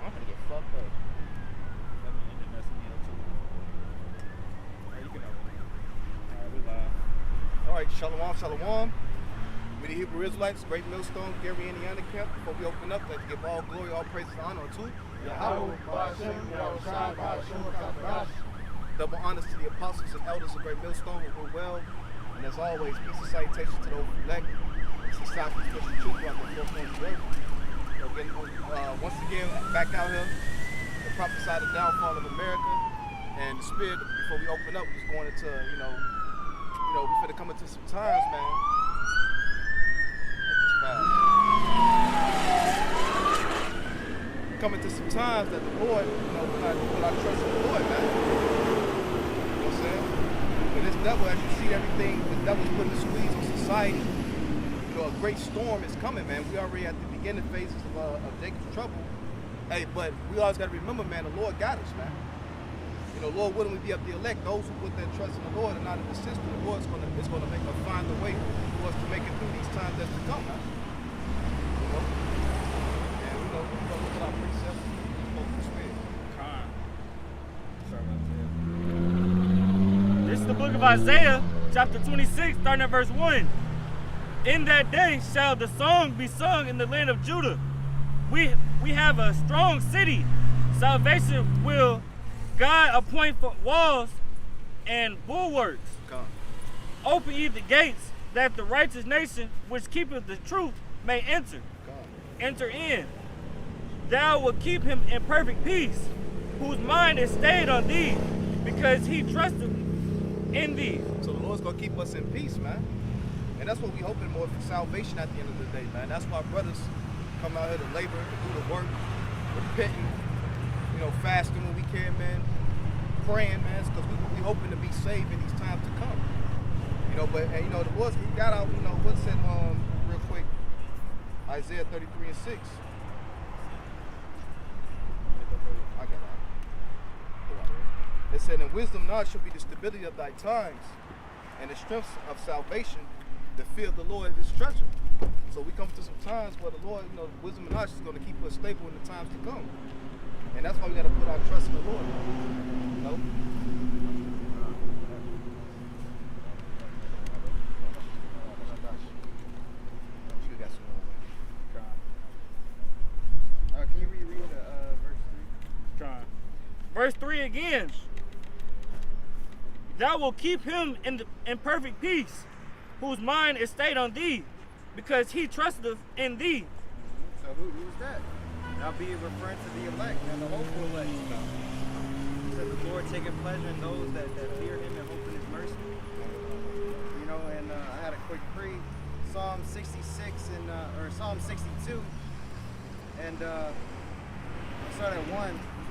I'm gonna get fucked up. Let me end the meal too. You can open it. Alright, we live. All right, shalom, shalom. We the Hebrew Israelites, Great Millstone, Gary Camp. Before we open up, let's give all glory, all praise, and honor to double honors to the apostles and elders of Great Millstone who rule well. And as always, peace and salutation to those who elect. This is Southeast Christian Truth throughout the fourth corner of the earth. Once again, back out here to prophesy the downfall of America. And the spirit, before we open up, we was going into, we finna come into some times, man. Coming to some times that the Lord, we're not gonna put our trust in the Lord, man. You know what I'm saying? But this devil, as you see everything, the devil's putting a squeeze on society. A great storm is coming, man. We already at the beginning phases of Jacob's trouble. Hey, but we always gotta remember, man, the Lord got us, man. Lord, wouldn't we be up the elect? Those who put their trust in the Lord and not in the system, the Lord is gonna make us find a way for us to make it through these times that's to come, man. And we're gonna look at our precepts and smoke the spirit. Sorry about that. This is the book of Isaiah, chapter 26, starting at verse 1. In that day shall the song be sung in the land of Judah. We have a strong city. Salvation will God appoint for walls and bulwarks. Come. Open ye the gates, that the righteous nation which keepeth the truth may enter. Come. Enter in. Thou wilt keep him in perfect peace, whose mind is stayed on thee, because he trusteth in thee. So the Lord's gonna keep us in peace, man. And that's what we hoping more for salvation at the end of the day, man. That's why brothers come out here to labor, to do the work, repenting, fasting when we can, man, praying, man, because we hoping to be saved in these times to come. But the Lord, he got out, what's it, real quick, Isaiah 33 and 6. I got it. It said, in wisdom knowledge shall be the stability of thy times, and the strength of salvation, the fear of the Lord is his treasure. So we come to some times where the Lord, wisdom and knowledge is going to keep us stable in the times to come. And that's why we got to put our trust in the Lord. Can you reread verse 3? Verse 3 again. Thou wilt keep him in perfect peace, whose mind is stayed on thee, because he trusteth in thee. So who's that? Now be referring to the elect and the hopeful elect. He said the Lord taking pleasure in those that fear him and hope in his mercy. And I had a quick read, Psalm 66 or Psalm 62, and I started at 1. It's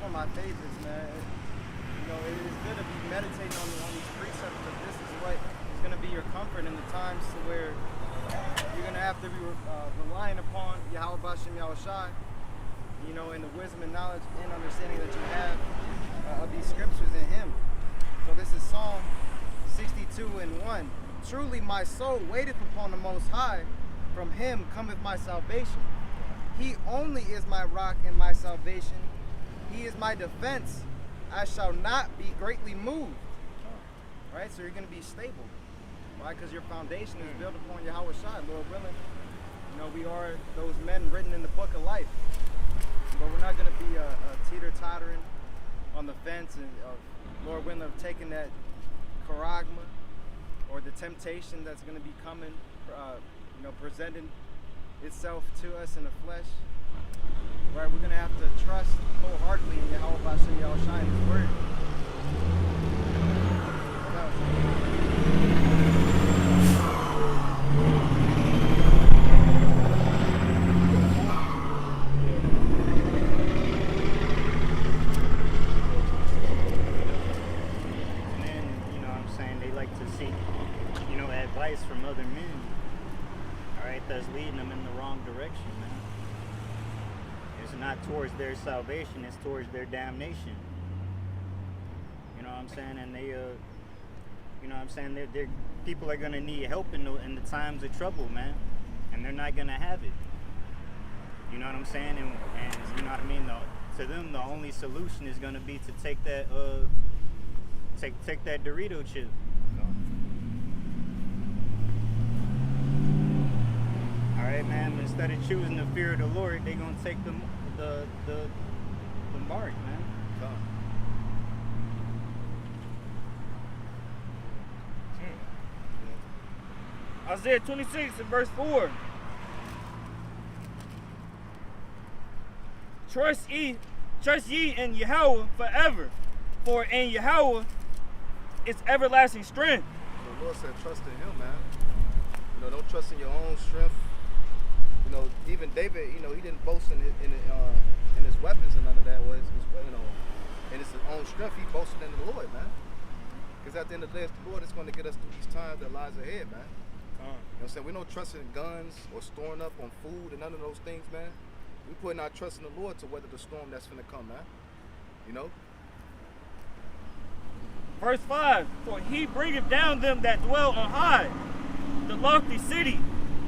one of my favorites, man. It is good to be meditating on these precepts, because this is what is going to be your comfort in the times to where you're going to have to be relying upon Yahweh Bashem Yahushai, and the wisdom and knowledge and understanding that you have of these scriptures in him. So this is Psalm 62 and 1. Truly my soul waiteth upon the Most High, from him cometh my salvation. He only is my rock and my salvation. He is my defense. I shall not be greatly moved. Right? So you're going to be stable. Why? Because your foundation is built upon Yahweh Shai, Lord willing. We are those men written in the book of life. But we're not going to be teeter-tottering on the fence and, Lord willing, of taking that charagma or the temptation that's going to be coming, presenting itself to us in the flesh. Right? We're going to have to trust wholeheartedly in Yahweh Bashem Yahushai and his word. Advice from other men, all right, that's leading them in the wrong direction, man. It's not towards their salvation, it's towards their damnation. You know what I'm saying? And they, they're people are gonna need help in the times of trouble, man, and they're not gonna have it. You know what I'm saying? And you know what I mean? to them, the only solution is gonna be to take that take that Dorito chip. All right, man. Instead of choosing the fear of the Lord, they gonna take the mark, man. Isaiah 26 and verse 4. Trust ye in Yahweh forever, for in Yahweh is everlasting strength. The Lord said, trust in Him, man. You know, don't trust in your own strength. You know, even David, you know, he didn't boast in his weapons and none of that. In his own strength, he boasted in the Lord, man. Because at the end of the day, it's the Lord that's going to get us through these times that lies ahead, man. You know what I'm saying? We don't trust in guns or storing up on food and none of those things, man. We putting our trust in the Lord to weather the storm that's finna come, man. You know? Verse 5, for he bringeth down them that dwell on high, the lofty city,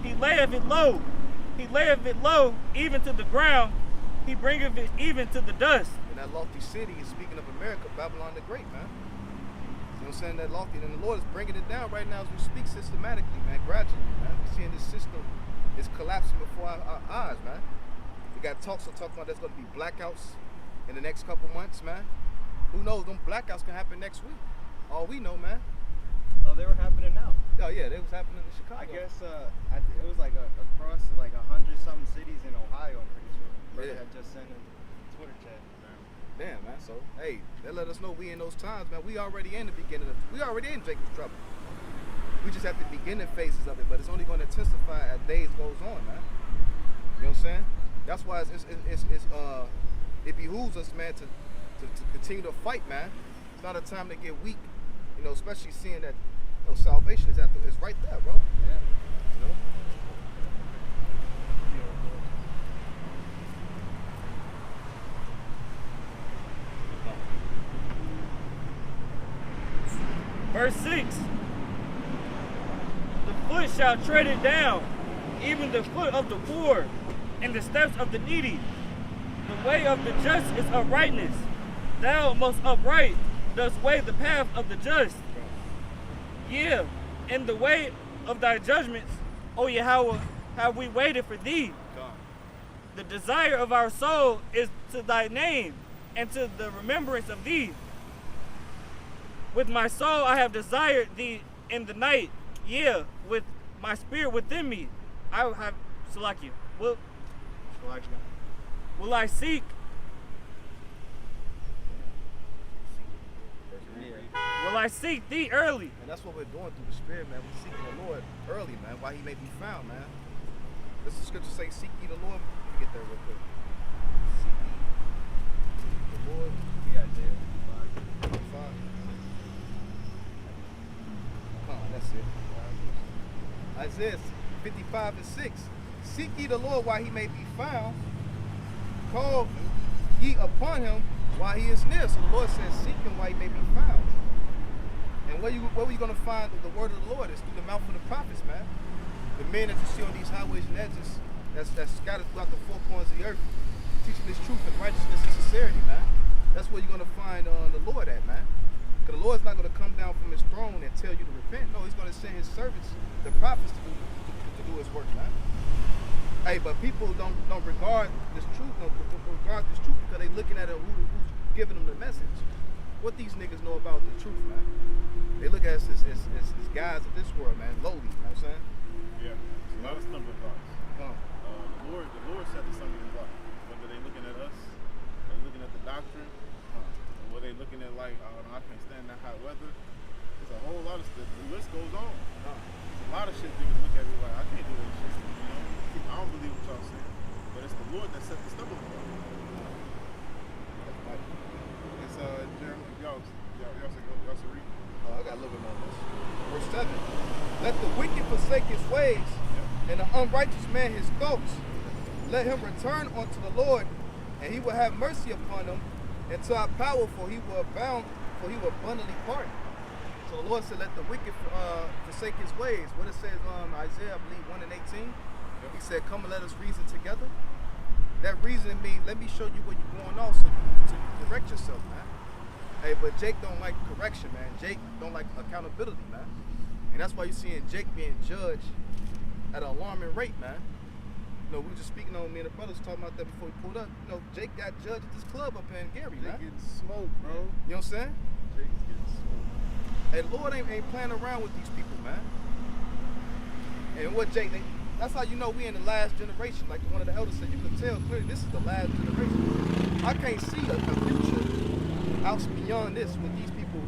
he layeth it low. He layeth it low even to the ground, he bringeth it even to the dust. And that lofty city is speaking of America, Babylon the Great, man. You know what I'm saying? That lofty, and the Lord is bringing it down right now as we speak systematically, man, gradually, man. We're seeing this system is collapsing before our eyes, man. We got talks about there's going to be blackouts in the next couple months, man. Who knows? Them blackouts can happen next week. All we know, man. Oh, they were happening now. Oh yeah, they was happening in Chicago. I guess it was like across like 100-something cities in Ohio. I'm pretty sure. Brother had just sent a Twitter chat. Damn, man. So hey, they let us know we in those times, man. We already in the beginning of. We already in Jacob's trouble. We just at the beginning phases of it, but it's only going to intensify as days goes on, man. You know what I'm saying? That's why it behooves us, man, to continue to fight, man. It's not a time to get weak, you know, especially seeing that salvation is is right there, bro. Yeah. You know? Verse 6, the foot shall tread it down, even the foot of the poor, and the steps of the needy. The way of the just is uprightness. Thou most upright dost weigh the path of the just. Yeah, in the way of thy judgments, O Yahweh, have we waited for thee. The desire of our soul is to thy name, and to the remembrance of thee. With my soul I have desired thee in the night. Yeah, with my spirit within me, I will have Salakia. Will I seek? Will I seek thee early? And that's what we're doing through the Spirit, man. We're seeking the Lord early, man, while He may be found, man. This is scripture say, seek ye the Lord. Let me get there real quick. Seek ye the Lord. We got there. 5. That's it. Isaiah 55 and 6. Seek ye the Lord while He may be found. Call ye upon Him while He is near. So the Lord says, seek Him while He may be found. And where are you going to find the word of the Lord? It's through the mouth of the prophets, man. The men that you see on these highways and edges, that's scattered throughout the four corners of the earth, teaching this truth and righteousness and sincerity, man. That's where you're going to find the Lord at, man. Because the Lord's not going to come down from His throne and tell you to repent. No, He's going to send His servants, the prophets, to do His work, man. Hey, but people don't regard this truth, because they looking at who's giving them the message. What these niggas know about the truth, man? They look at us as guys of this world, man, lowly, you know what I'm saying? Yeah, it's a lot of stumbling blocks. The Lord set the stumbling block. Whether they looking at us, they looking at the doctrine, or they looking at like, oh, no, I can't stand that hot weather. There's a whole lot of stuff. The list goes on. There's a lot of shit niggas look at me like, I can't do that shit. You know, I don't believe what y'all saying, but it's the Lord that set the stumbling block. It's Jeremy, y'all should read. I got a little bit more of this. Verse 7. Let the wicked forsake his ways, and the unrighteous man his thoughts. Let him return unto the Lord, and He will have mercy upon him, and to our power, for He will abundantly pardon. So the Lord said, let the wicked forsake his ways. What it says Isaiah, I believe, 1:18. He said, come and let us reason together. that reasoning means let me show you where you're going off so you correct yourself, man. Hey, but Jake don't like correction, man. Jake don't like accountability, man. And that's why you're seeing Jake being judged at an alarming rate, man. You know, we were just speaking on, me and the brothers talking about that before we pulled up. You know, Jake got judged at this club up here in Gary, man. Jake getting smoked, bro. You know what I'm saying? Jake is getting smoked. Hey, the Lord ain't playing around with these people, man. And what Jake, that's how you know we in the last generation. Like one of the elders said, you can tell clearly this is the last generation. I can't see a future out beyond this with these people.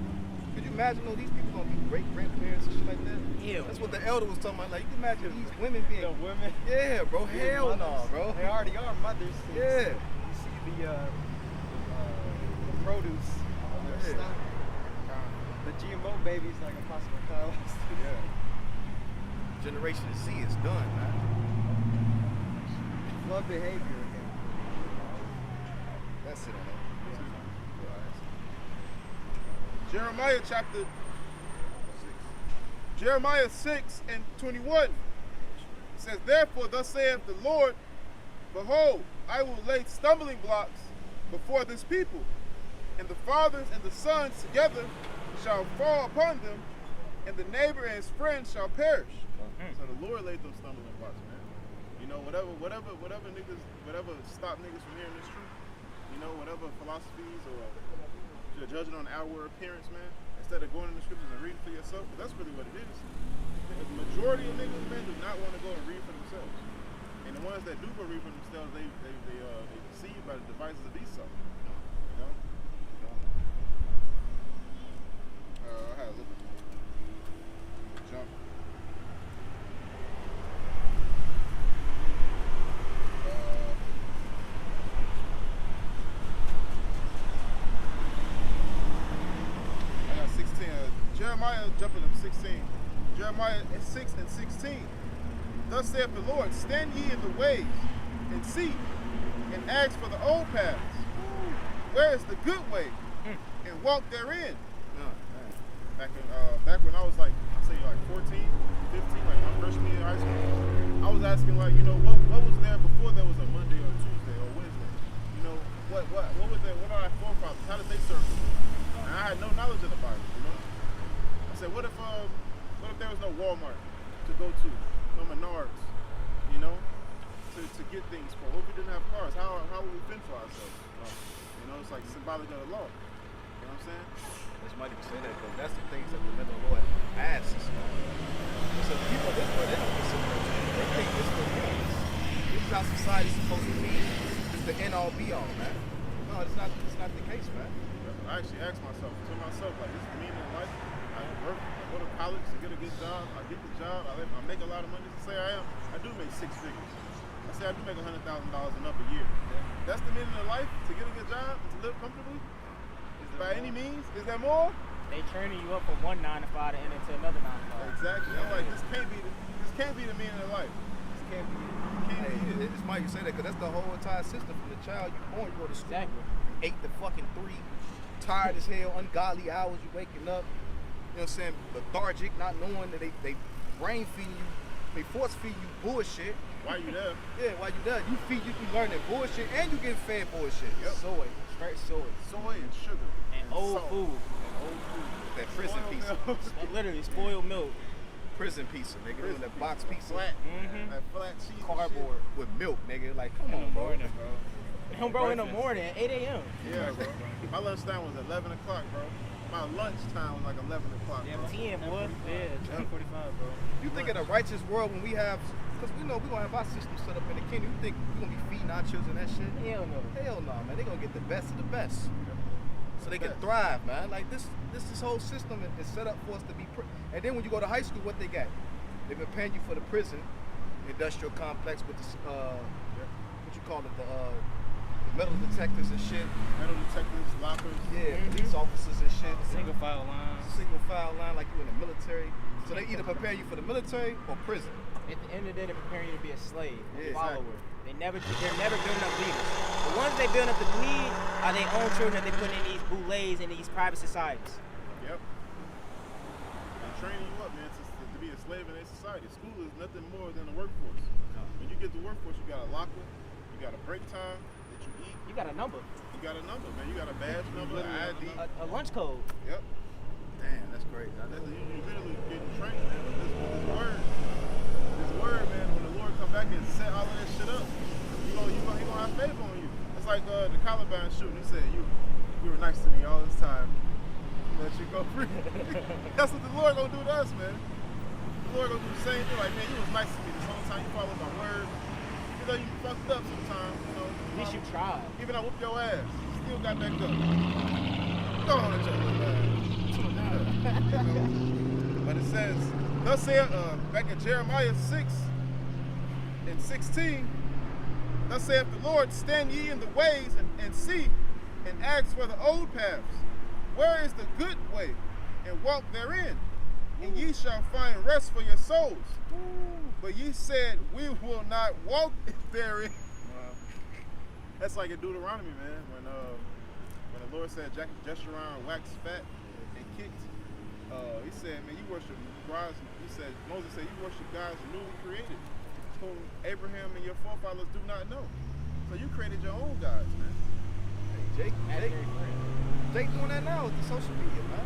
Could you imagine, though, these people gonna be great-grandparents and shit like that? Yeah. That's what the elder was talking about. Like, you can imagine these women being... The women. Yeah, bro. Hell no, bro. They already are mothers. Yeah. You see the produce on their Yeah. stomach. The GMO babies, like Apostle Kyle. Yeah. Generation Z is done, man. Love behavior again. That's it, man. Jeremiah 6:21 says, therefore thus saith the Lord, behold, I will lay stumbling blocks before this people, and the fathers and the sons together shall fall upon them, and the neighbor and his friend shall perish. So the Lord laid those stumbling blocks, man. You know, whatever niggas, whatever stop niggas from hearing this truth, you know, whatever philosophies or you're judging on outward appearance, man, instead of going in the scriptures and reading for yourself, because that's really what it is. The majority of niggas, man, do not want to go and read for themselves. And the ones that do go read for themselves, they deceived by the devices of Esau. You know? I had a little jump. I got 16. Jeremiah jumping up 16. Jeremiah 6:16. Thus saith the Lord, stand ye in the ways and see, and ask for the old paths. Where is the good way? And walk therein. Back when I was like, I say like 14, 15, like my freshman year in high school, I was asking like, you know, what was there before there was a Monday or Tuesday or Wednesday? You know, what was there? What are our forefathers? How did they serve the Lord? And I had no knowledge of the Bible, you know. I said, what if there was no Walmart to go to, no Menards, you know, to get things for? What if we didn't have cars? How would we fend for ourselves? You know, it's like symbolic of the law. You know what I'm saying? This might even say that, but that's the things that the men of the Lord asks. So people this way, they don't consider it. They think this is how society's supposed to be. It's the end all be all, man. No, it's not the case, man. I actually asked myself, like, this is the meaning of life. I work, I go to college to get a good job. I get the job. I make a lot of money. To say I do make six figures. I say I do make $100,000 and up a year. That's the meaning of life, to get a good job, to live comfortably. By any means, is there more? They training you up from one 9 to 5 to end into another 9 to 5. Exactly. I'm like, this can't be the meaning of life. This can't be it. It's might you say that because that's the whole entire system. From the child you born, you go to school, Exactly. 8 to fucking 3, tired as hell, ungodly hours, you waking up, you know what I'm saying, lethargic, not knowing that they brain feeding you, they force feed you bullshit. Why you there? Yeah, while you there, you learn that bullshit and you getting fed bullshit. Yep. Soy, straight soy. Soy and sugar. And old salt. food. That prison Spoiled pizza. milk. Like literally spoiled milk. Prison pizza, nigga. Prison That pizza. box pizza. Flat. Mhm. That flat cheese. and Cardboard. With milk, nigga. Like, come In the on, bro. morning, bro. Him, bro, in the morning at 8 a.m. shit. Yeah, bro. My lunchtime was 11 o'clock, bro. My lunchtime was like 11 o'clock, Yeah, bro. 10, boy. Yeah, 10:45, bro. You think in a righteous world when we have, because we know we're going to have our system set up in the kingdom, you think we're going to be feeding our children that shit? Hell no. Hell no, man. They're going to get the best of the best. So they can Best. thrive, man. Like this whole system is set up for us to be, and then when you go to high school, what they got? They've been paying you for the prison, industrial complex with the, what you call it, the metal detectors and shit. Metal detectors, lockers. Yeah, police officers and shit. Single file line. Single file line like you in the military. So they either prepare you for the military or prison. At the end of the day, they're preparing you to be a slave, Yeah, a follower. exactly. They're never building up leaders. The ones they build up to lead are their own children that they put in these boulets and these private societies. Yep. They're training you up, man, to be a slave in their society. School is nothing more than a workforce. When you get to workforce, you got a locker, You got a break time that you eat. You got a number. You got a number, man. You got a badge number, an ID. A lunch code. Yep. Damn, that's crazy. You literally getting trained, man. With this word, man. When the Lord come back and set all of that shit up, he gonna have favor on you. It's like the Columbine shooting. He said, you were nice to me all this time. Let you go free. That's what the Lord gonna do to us, man. The Lord gonna do the same thing. Like, man, you was nice to me this whole time. You followed my word. You know you fucked up sometimes. You know. At least you tried. Even I whooped your ass, you still got back up. Go on and your little ass. You know? But it says, thus said, back in Jeremiah 6:16, thus saith the Lord, stand ye in the ways and see, and ask for the old paths. Where is the good way? And walk therein, and ye shall find rest for your souls. But ye said, we will not walk therein. That's like in Deuteronomy, man. When the Lord said, Jeshurun waxed fat and kicked, he said, man, you worship gods. He said, Moses said, you worship gods newly created, whom Abraham and your forefathers do not know. So you created your own gods, man. Hey, Jake doing that now with the social media, man.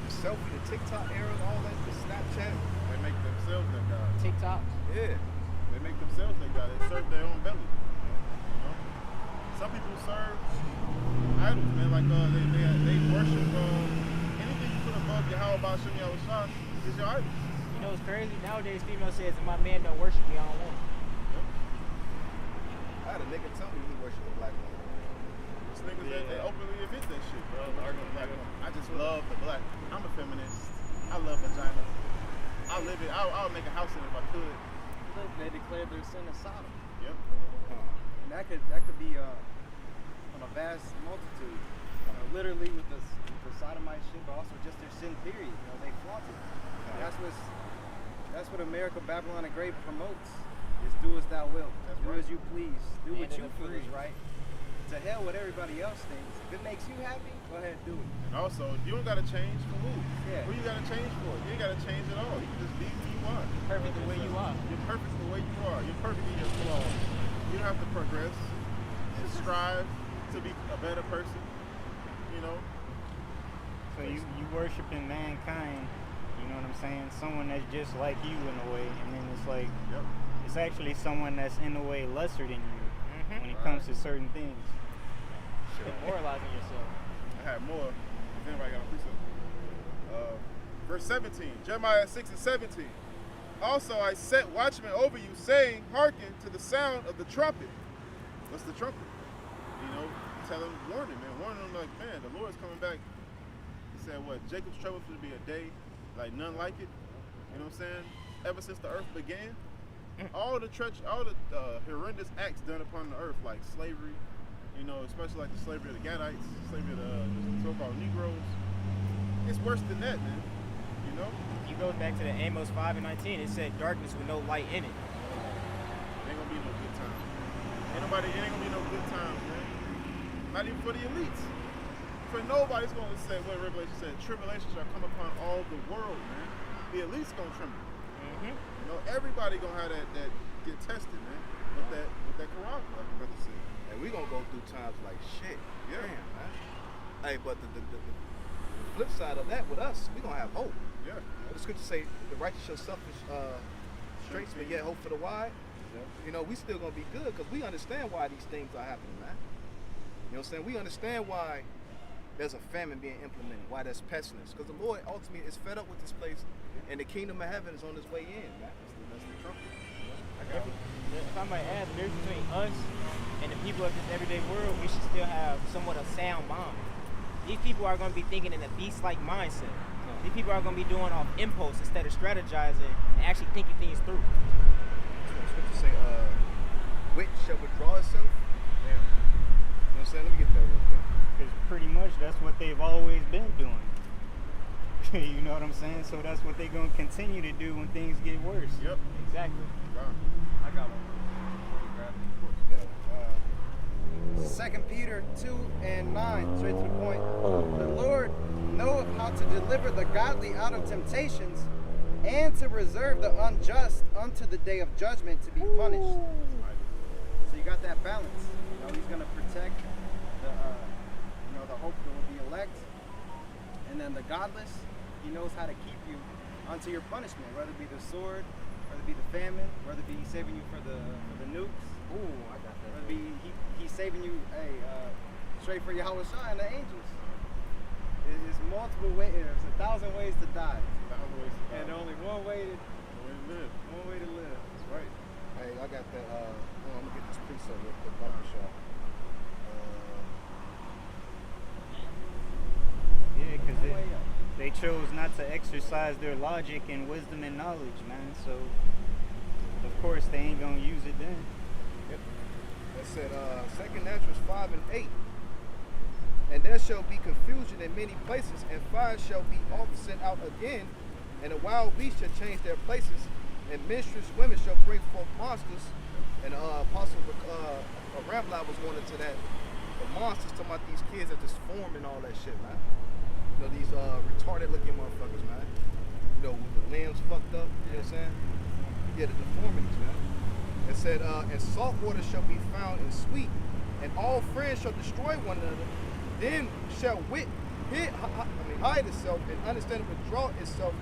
The selfie, the TikTok era, all that, the Snapchat. They make themselves their gods. TikTok. Yeah. They make themselves their gods. They serve their own belly. You know? Some people serve idols, man. Like they worship anything you put above Yahweh Ba'Shem Yahweh Shah is your idol. You know what's crazy? Nowadays, female says, if my man don't worship me, I don't want him. I had a nigga tell me he worshiped a black woman. These niggas, they openly admit that shit, bro. I just love the black. I'm a feminist. I love vagina. I'll live it. I'll make a house in it if I could. Look, they declared their sin as Sodom. Yep. And that could be on a vast multitude. Literally with the sodomite shit, but also just their sin period. You know, they flaunt it. That's what America, Babylon the Great promotes. Is do as thou wilt. Do as you please. Do what you feel is right. To hell what everybody else thinks. If it makes you happy, go ahead and do it. And also, you don't gotta change for who? Yeah. Who you gotta change for? You ain't gotta change at all. You can just be who you are. Perfect the way you are. You're perfect the way you are. You're perfect in your flaws. You don't have to progress and strive to be a better person. You know? So you worshiping mankind, you know what I'm saying? Someone that's just like you in a way, and then it's like, Yep. it's actually someone that's in a way lesser than you when it comes to certain things. Demoralizing yourself. I had more. If anybody got a precept. Verse 17, Jeremiah 6:17. Also I set watchmen over you, saying, hearken to the sound of the trumpet. What's the trumpet? You know, tell them, warn them, man. Warn them like, man, the Lord's coming back. He said, what? Jacob's trouble should be a day like none like it. You know what I'm saying? Ever since the earth began, all the horrendous acts done upon the earth, like slavery, you know, especially like the slavery of the Gadites, slavery of the so-called Negroes. It's worse than that, man. You know? You go back to the Amos 5:19, it said darkness with no light in it. Ain't gonna be no good times. It ain't gonna be no good times, man. Not even for the elites. For nobody's gonna say what Revelation said, tribulation shall come upon all the world, man. The elites gonna tremble. You know, everybody gonna have that get tested, man. With that Quran, like the brother said. And we gonna go through times like shit. Yeah. Damn, man. Hey, but the flip side of that with us, we gonna have hope. Yeah. The scriptures say the righteous shall suffer straits, but yet hope for the wide. Yeah. You know, we still gonna be good because we understand why these things are happening, man. You know what I'm saying? We understand why there's a famine being implemented, why there's pestilence. Because the Lord ultimately is fed up with this place, and the kingdom of heaven is on its way in, man. That's the trumpet. If I might add, the difference between us and the people of this everyday world, we should still have somewhat of sound mind. These people are going to be thinking in a beast-like mindset. These people are going to be doing off impulse instead of strategizing and actually thinking things through. The scriptures say, wit shall withdraw itself. Yeah. You know what I'm saying? Let me get that real quick. Because pretty much that's what they've always been doing. You know what I'm saying? So that's what they're going to continue to do when things get worse. Yep. Exactly. I got one. Yeah. 2 Peter 2:9, straight to the point. The Lord knoweth how to deliver the godly out of temptations, and to reserve the unjust unto the day of judgment to be punished. So you got that balance. You know, he's gonna protect the hopeful, the elect, and then the godless. He knows how to keep you unto your punishment, whether it be the sword, whether it be the famine, whether it be saving you for the nukes. Ooh, I got that. Whether it be he's saving you, straight for Yahweh Shai and the angels. There's multiple ways. There's 1,000 ways to die, and only one way to live. One way to live. That's right. Hey, I got that. I'm gonna get this precept real quick. Barbershop. Yeah, because they chose not to exercise their logic and wisdom and knowledge, man. So, of course, they ain't gonna use it then. Yep. It said, 2nd Naturals 5 and 8. And there shall be confusion in many places, and fire shall be often sent out again, and the wild beasts shall change their places, and minstrous women shall bring forth monsters. And Apostle Ramblai was going into that. The monsters talking about these kids that just form and all that shit, man. You know, these retarded looking motherfuckers, man. You know, with the limbs fucked up, you know what I'm saying? Yeah, the deformities, man. It said, and salt water shall be found in sweet, and all friends shall destroy one another. Then shall wit hide itself, and understanding withdraw itself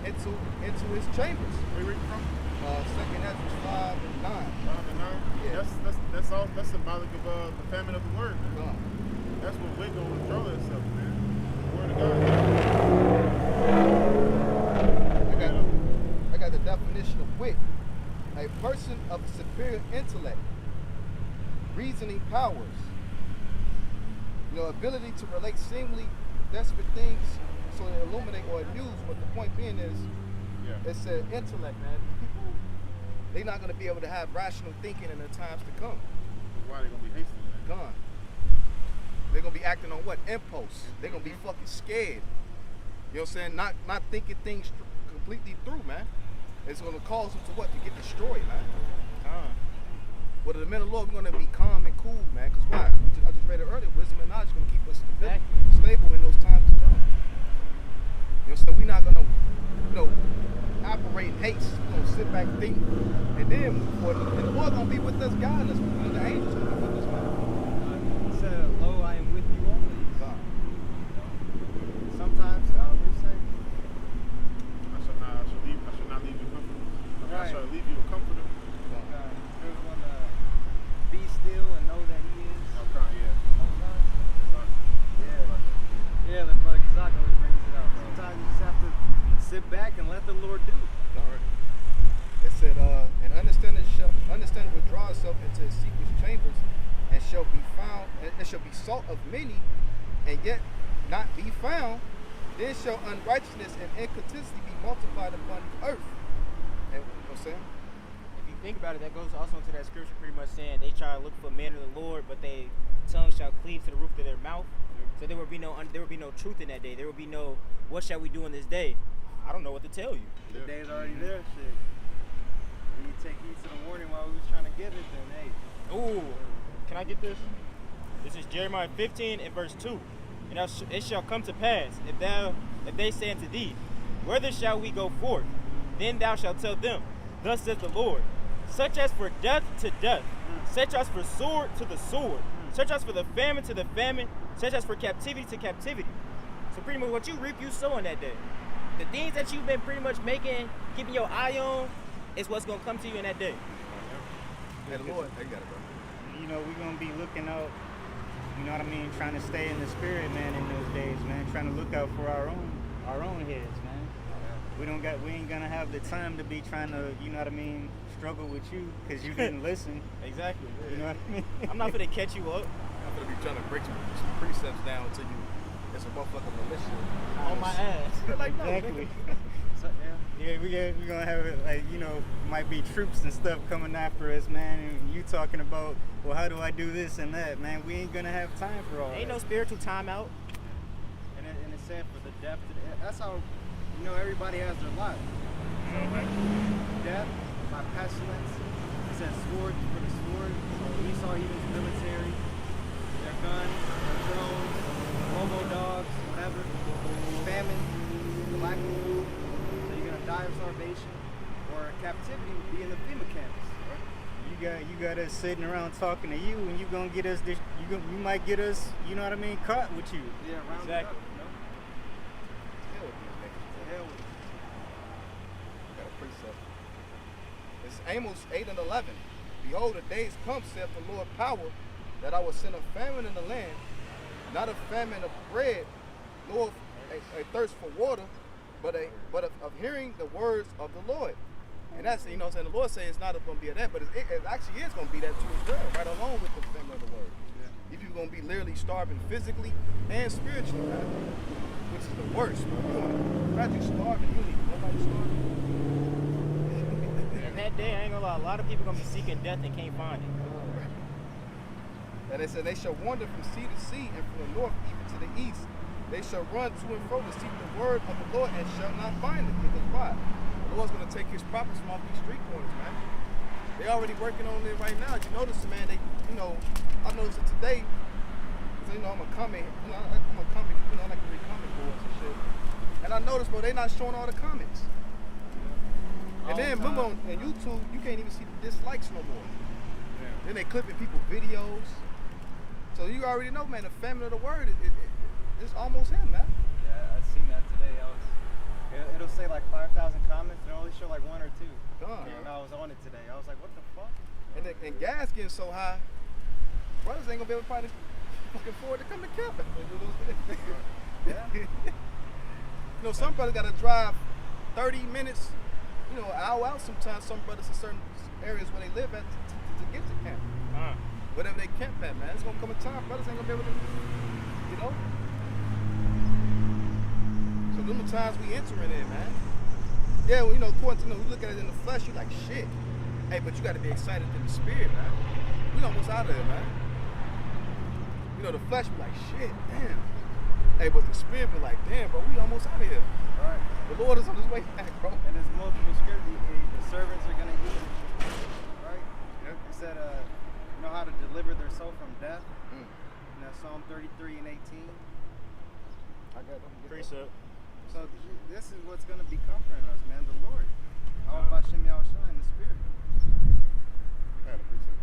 into its chambers. Where you reading from? 2nd Naturals 5 and 9. 5 and 9? Yeah. That's all. That's symbolic of the famine of the word, man. God. That's what wit gonna withdraw itself, man. The word of God. I got the definition of wit. A person of superior intellect, reasoning powers, ability to relate seemingly desperate things so they illuminate or amuse. But the point being is, it's an intellect, man. People, they're not going to be able to have rational thinking in the times to come. Why they gonna be hasty? Gone. They're going to be acting on what? Impulse. They're going to be fucking scared. You know what I'm saying? Not thinking things completely through, man. It's going to cause them to what? To get destroyed, man. But the men of the Lord, we're going to be calm and cool, man. Because why? I just read it earlier. Wisdom and knowledge is going to keep us stable in those times to come. You know, so we're not going to, operate in haste. We're going to sit back, think, and then move forward. And the Lord going to be with us, guiding us. And the angels going to be with us, man. He said, "Lo, I am with you always." Sometimes, what do you say? I shall not leave you comfortable. I shall leave you a comforter. Be still and know that He is. Yeah, the brother Kazak always brings it out. Sometimes you just have to sit back and let the Lord do. It said, and understanding withdraw itself into its secret chambers, and shall be found, and it shall be sought of many, and yet not be found. Then shall unrighteousness and inconsistency be multiplied upon the earth. And you know what I'm saying? If you think about it, that goes also into that scripture pretty much saying they try to look for men of the Lord, but their tongue shall cleave to the roof of their mouth. So there will be no truth in that day. There will be no, what shall we do in this day? I don't know what to tell you. The day's already there, shit. When you take heed to the warning while we was trying to get it, then hey. Ooh, can I get this? This is Jeremiah 15 and verse 2. And it shall come to pass, if they say unto thee, whither shall we go forth? Then thou shalt tell them, thus saith the Lord, such as for death to death, such as for sword to the sword, such as for the famine to the famine, such as for captivity to captivity. So pretty much what you reap, you sow in that day. The things that you've been pretty much making, keeping your eye on, is what's going to come to you in that day. Hey, the Lord, I got it, bro. You know, we're going to be looking out, you know what I mean, trying to stay in the spirit, man, in those days, man, trying to look out for our own heads, man. We ain't gonna have the time to be trying to, you know what I mean, struggle with you because you didn't listen. Exactly. You know what I mean? I'm not gonna catch you up. I'm gonna be trying to break some precepts down to you. It's a motherfucking militia. On my ass. Like, no, Exactly. So, Yeah, we're gonna have it, like, you know, might be troops and stuff coming after us, man. And you talking about, well, how do I do this and that, man? We ain't gonna have time for all Ain't that. no spiritual timeout. and it's said for the death to the, that's how, everybody has their lot. So like death by pestilence. It says sword for the sword. So we saw even the military, their guns, their drones, robo dogs, whatever. Famine, the lack of food. So you're gonna die of starvation or captivity, be in the FEMA camps. Right? You got us sitting around talking to you, and you gonna get us this. You might get us. You know what I mean? Caught with you. Yeah, round Exactly. it up, you know? Hell with these niggas. To hell with it. Got a precept. It's Amos 8 and 11. Behold, the days come, saith the Lord power, that I will send a famine in the land, not a famine of bread, nor a thirst for water, but of hearing the words of the Lord. And that's, you know what I'm saying, the Lord says it's not going to be that, but it actually is going to be that too as well, right along with the famine of the word. Yeah. If you're going to be literally starving physically and spiritually, man, which is the worst, bro. Imagine starving, you need nobody starving. And that day, I ain't gonna lie, a lot of people gonna be seeking death and can't find it. And they said they shall wander from sea to sea and from the north even to the east. They shall run to and fro to seek the word of the Lord and shall not find it. Because why? The Lord's gonna take his prophets from off these street corners, man. They already working on it right now. You notice, man, I noticed it today. So, I'm a comment, I like to read comment boards and shit. And I noticed, bro, they not showing all the comments. And then remember on YouTube, you can't even see the dislikes no more. Yeah. Then they clipping people's videos. So you already know, man, the family of the word, it's almost him, man. Yeah, I seen that today. It'll say like 5,000 comments and only show like 1 or 2. God. And I was on it today. I was like, what the fuck? And gas getting so high, brothers ain't gonna be able to probably fucking afford to come to camp. Yeah. Some brothers gotta drive 30 minutes, an hour out sometimes. Some brothers in certain areas where they live at to get to camp. Whatever they camp at, man. It's gonna come a time, brothers ain't gonna be able to, So them the times we entering in, man. Yeah, well, according to, we look at it in the flesh, you like, shit. Hey, but you gotta be excited in the spirit, man. We almost out of there, man. The flesh be like, shit, damn. Hey, but the spirit be like, damn, bro, we almost out of here. Right. The Lord is on his way back, bro. And there's multiple scriptures. The servants are gonna eat. Right? Yeah. It said, know how to deliver their soul from death. Mm. Psalm 33 and 18. I got them. Precept. So this is what's gonna be comforting us, man. The Lord. How about Shem Yahushua in the spirit? I had a precept.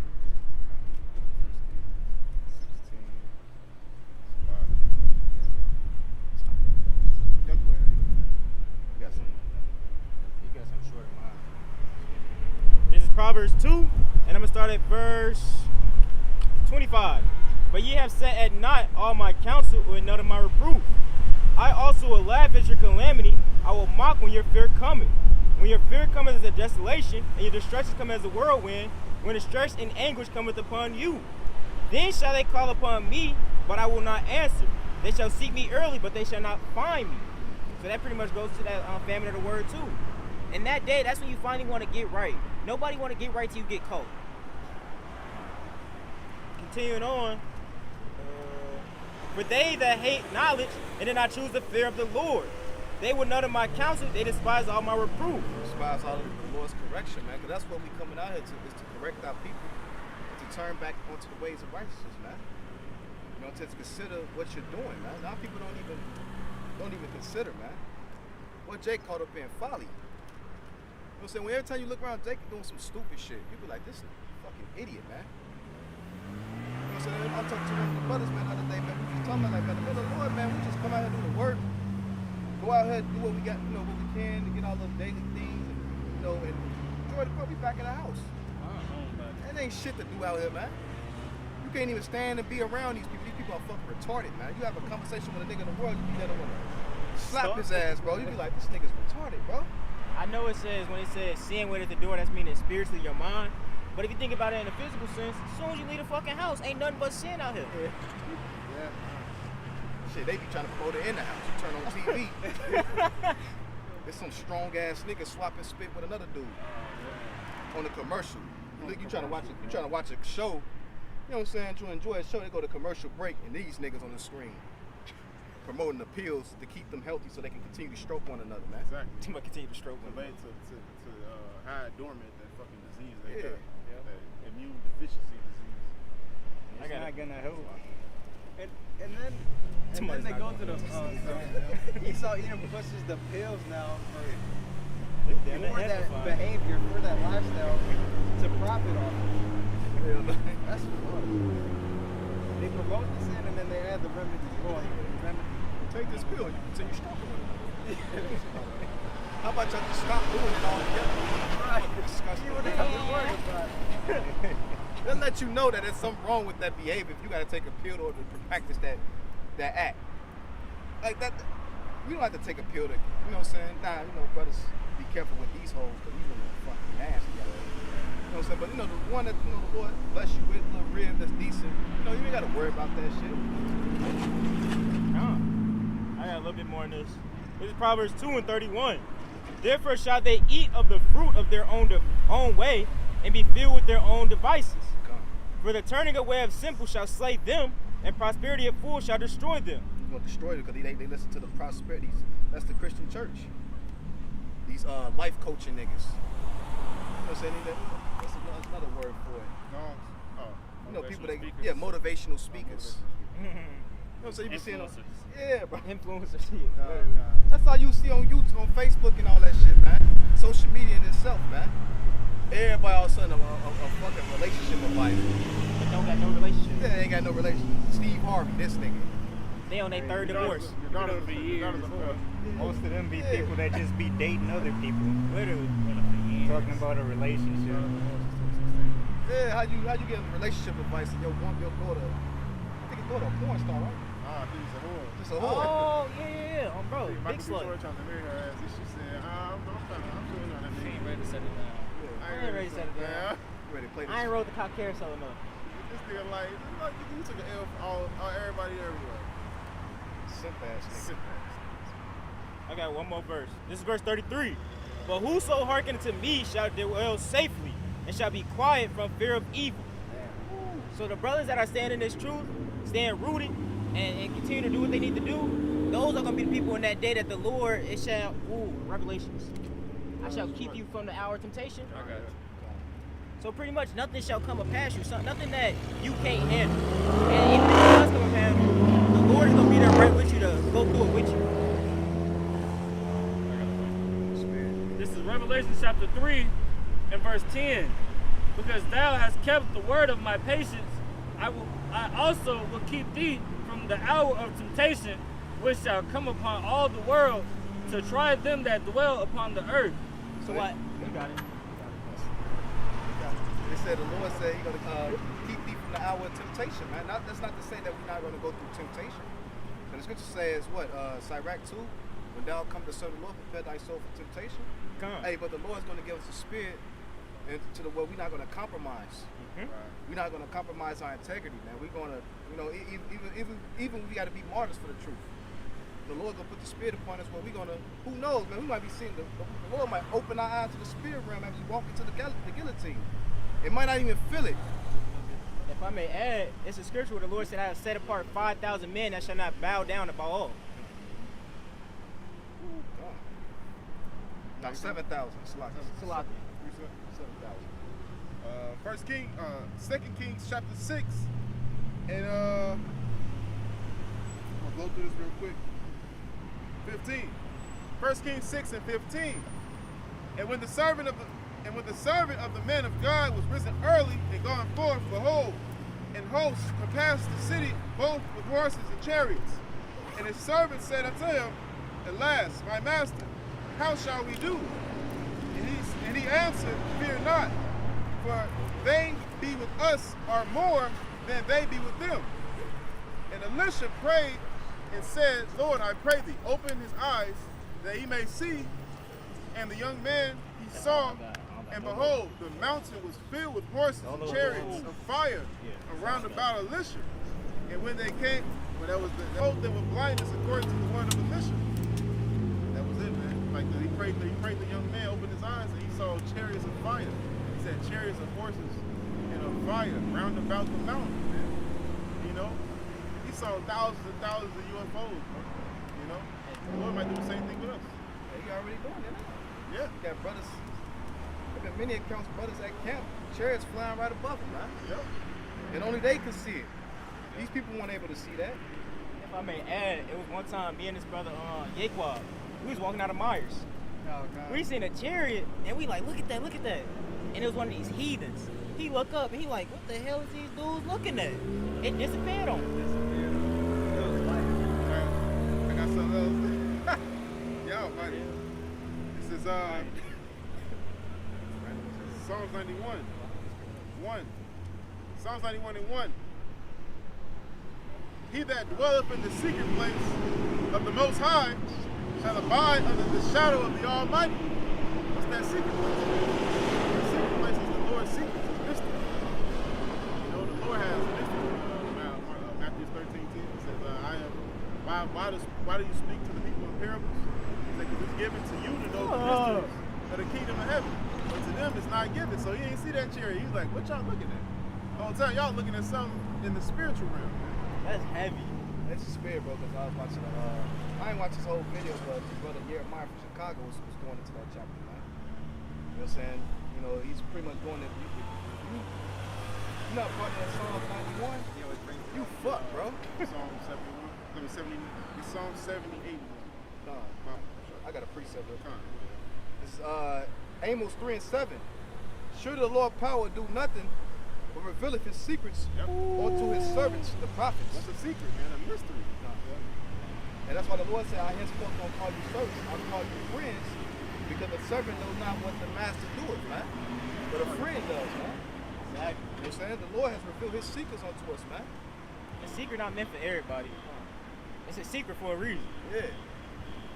16. Go ahead. You got something. You got some short of mine. This is Proverbs 2, and I'm gonna start at verse 25. But ye have set at naught all my counsel, or none of my reproof. I also will laugh at your calamity. I will mock when your fear cometh. When your fear cometh as a desolation, and your destruction cometh as a whirlwind, when distress and anguish cometh upon you. Then shall they call upon me, but I will not answer. They shall seek me early, but they shall not find me. So that pretty much goes to that famine of the word too. And that day, that's when you finally want to get right. Nobody want to get right till you get caught. Continuing on. For they that hate knowledge and did not choose the fear of the Lord, they would none of my counsel, they despise all my reproof. Despise all of the Lord's correction, man, because that's what we coming out here to, is to correct our people, to turn back onto the ways of righteousness, man. To consider what you're doing, man. Now people don't even consider, man. What Jake caught up in folly. You know what I'm saying? When every time you look around, Jake doing some stupid shit, you be like, this is a fucking idiot, man. You know what I'm saying? I talked to one of the brothers, man, the other day, man. We just talking about, like, man, the Lord, man, we just come out here and do the work. Go out here, do what we got, what we can to get all those daily things, and, and enjoy the we back in the house. That ain't shit to do out here, man. You can't even stand and be around these people. These people are fucking retarded, man. You have a conversation with a nigga in the world, you be there to want to slap his ass, bro. You be like, this nigga's retarded, bro. I know it says, when it says sin went at the door, that's meaning spiritually your mind. But if you think about it in a physical sense, as soon as you leave the fucking house, ain't nothing but sin out here. Yeah. Shit, they be trying to promote it in the house. You turn on TV. There's some strong ass nigga swapping spit with another dude on the commercial. You trying to watch a show. You know what I'm saying? To enjoy a show, they go to commercial break, and these niggas on the screen promoting the pills to keep them healthy so they can continue to stroke one another, man. Exactly. Somebody continue to stroke one Related another. to hide dormant that fucking disease they Yeah. got. That immune deficiency disease. It's not gonna help. And then Somebody's they not go to the Esau even pushes the pills now They want that behavior for that lifestyle to profit off of. That's fucked. They promote the sin and then they add the remedy. Take this pill, you continue struggling with it. How about y'all just stop doing it all together? Right. Disgusting. You wouldn't have to worry about it. They'll let you know that there's something wrong with that behavior if you got to take a pill in order to practice that act. Like that, we don't have to take a pill to, you know what I'm saying? Nah, you know, brothers, be careful with these hoes because these women are fucking nasty. You know what I'm saying? But you know, the one that, you know, the Lord bless you with, a little rib that's decent, you know, you ain't got to worry about that shit. I got a little bit more in this. This is Proverbs 2:31. Therefore shall they eat of the fruit of their own way and be filled with their own devices. For the turning away of simple shall slay them, and prosperity of fools shall destroy them. You're going to destroy them because they listen to the prosperities. That's the Christian church. These life coaching niggas. You know what I'm saying? That's another word for it. You know, people that, yeah, motivational speakers. You know what I'm saying? You be seeing Influencers. Yeah, bro. Influencer shit. That's all you see on YouTube, on Facebook, and all that shit, man. Social media in itself, man. Everybody all of a sudden a fucking relationship advisor. But don't got no relationship. Yeah, they ain't got no relationship. Steve Harvey, this nigga. They on their third divorce. For years. Most of them be people that just be dating other people. Literally. Talking about a relationship. Yeah, how you get relationship advice and your daughter, I think your daughter a porn star, right? Ah, she's a whore. Just a whore. Oh, yeah. Bro, Michael big B. slut. Jordan trying to marry her ass, and she said, I'm feeling on that She nigga. ain't ready to settle down. I ain't ready to set it down. You ready to play this? I ain't rode the cock carousel enough. This nigga like you took an L for all everybody everywhere. Simp ass nigga. Simp ass. I got one more verse. This is verse 33. But whoso hearkeneth to me shall dwell safely, and shall be quiet from fear of evil. So the brothers that are standing in this truth, stand rooted, and continue to do what they need to do, those are going to be the people in that day that the Lord, it shall, Revelations, I shall keep you from the hour of temptation. I got you. So pretty much nothing shall come upon you, nothing that you can't handle. And even if it does come upon you, the Lord is going to be there right with you to go through it with you. This is Revelation chapter 3 and verse 10. Because thou hast kept the word of my patience, I also will keep thee from the hour of temptation, which shall come upon all the world to try them that dwell upon the earth. So what? You got it. They said the Lord said He's gonna keep thee from the hour of temptation, man. That's not to say that we're not gonna go through temptation. And the scripture says what? Sirach 2, when thou come to serve the Lord, prepare thy soul for temptation. Come. Hey, but the Lord's gonna give us a spirit and to the world we're not gonna compromise. We're not gonna compromise our integrity, man. We're gonna, you know, even we gotta be martyrs for the truth. The Lord's gonna put the spirit upon us where we're gonna, who knows, man, we might be seeing the Lord might open our eyes to the spirit realm as we walk into the guillotine. It might not even feel it. If I may add, it's a scripture where the Lord said, I have set apart 5,000 men that shall not bow down to Baal. Now 7,000. Salaki. 7,000. 2 Kings chapter 6, and I'm gonna go through this real quick. 15. 1 Kings 6 and 15. And when the servant of the man of God was risen early and gone forth, behold, and hosts compassed the city both with horses and chariots. And his servant said unto him, Alas, my master, how shall we do? And he answered, Fear not, for they be with us are more than they be with them. And Elisha prayed and said, Lord, I pray thee, open his eyes that he may see. And the young man he saw, and behold, the mountain was filled with horses and chariots of fire around about Elisha. And when they came, when that was the whole thing with blindness according to the word of Elisha. That was it, man. Like he prayed the young man, opened his eyes, and he saw chariots of fire. He said chariots of horses and of fire round about the mountain, man. You know, he saw thousands and thousands of UFOs, bro. You know, the Lord might do the same thing with us. Yeah, you already doing it. Yeah. You got brothers. There been many accounts, brothers at camp, chariots flying right above them, man. Yep. And only they could see it. These people weren't able to see that. If I may add, it was one time me and this brother, Yaquab, we was walking out of Myers. Oh, God. We seen a chariot, and we like, look at that. And it was one of these heathens. He look up, and he like, what the hell is these dudes looking at? It disappeared on him. It was light. I got something else. Yo, buddy. This is Psalms 91. 1. Psalms 91 and 1. He that dwelleth in the secret place of the Most High shall abide under the shadow of the Almighty. What's that secret place? The secret place is the Lord's secret, it's mystery. You know, the Lord has mystery. Matthew 13:10 says, why do you speak to the people in parables? He said, because it's given to you to know the mysteries of the kingdom of heaven. But to them it's not given. So he ain't see that chariot. He's like, what y'all looking at? The whole time y'all looking at something in the spiritual realm. That's heavy. It's a spirit, bro, because I was watching, I ain't watched this whole video, but his brother Jeremiah from Chicago was going into that chapter, man. You know what I'm saying? You know, he's pretty much going to, you not part of that Psalm 91? You fuck, bro. Psalm 71. It's Psalm 78. I got a precept real quick. Con. It's Amos 3 and 7. Surely the Lord power do nothing, but revealeth his secrets unto his servants, the prophets. That's a secret, man, a mystery. And that's why the Lord said, I henceforth don't call you servants, I'll call you friends, because a servant knows not what the master doeth, man. But a friend does, man. Exactly. You know what I'm saying? The Lord has revealed his secrets unto us, man. A secret not meant for everybody. It's a secret for a reason. Yeah.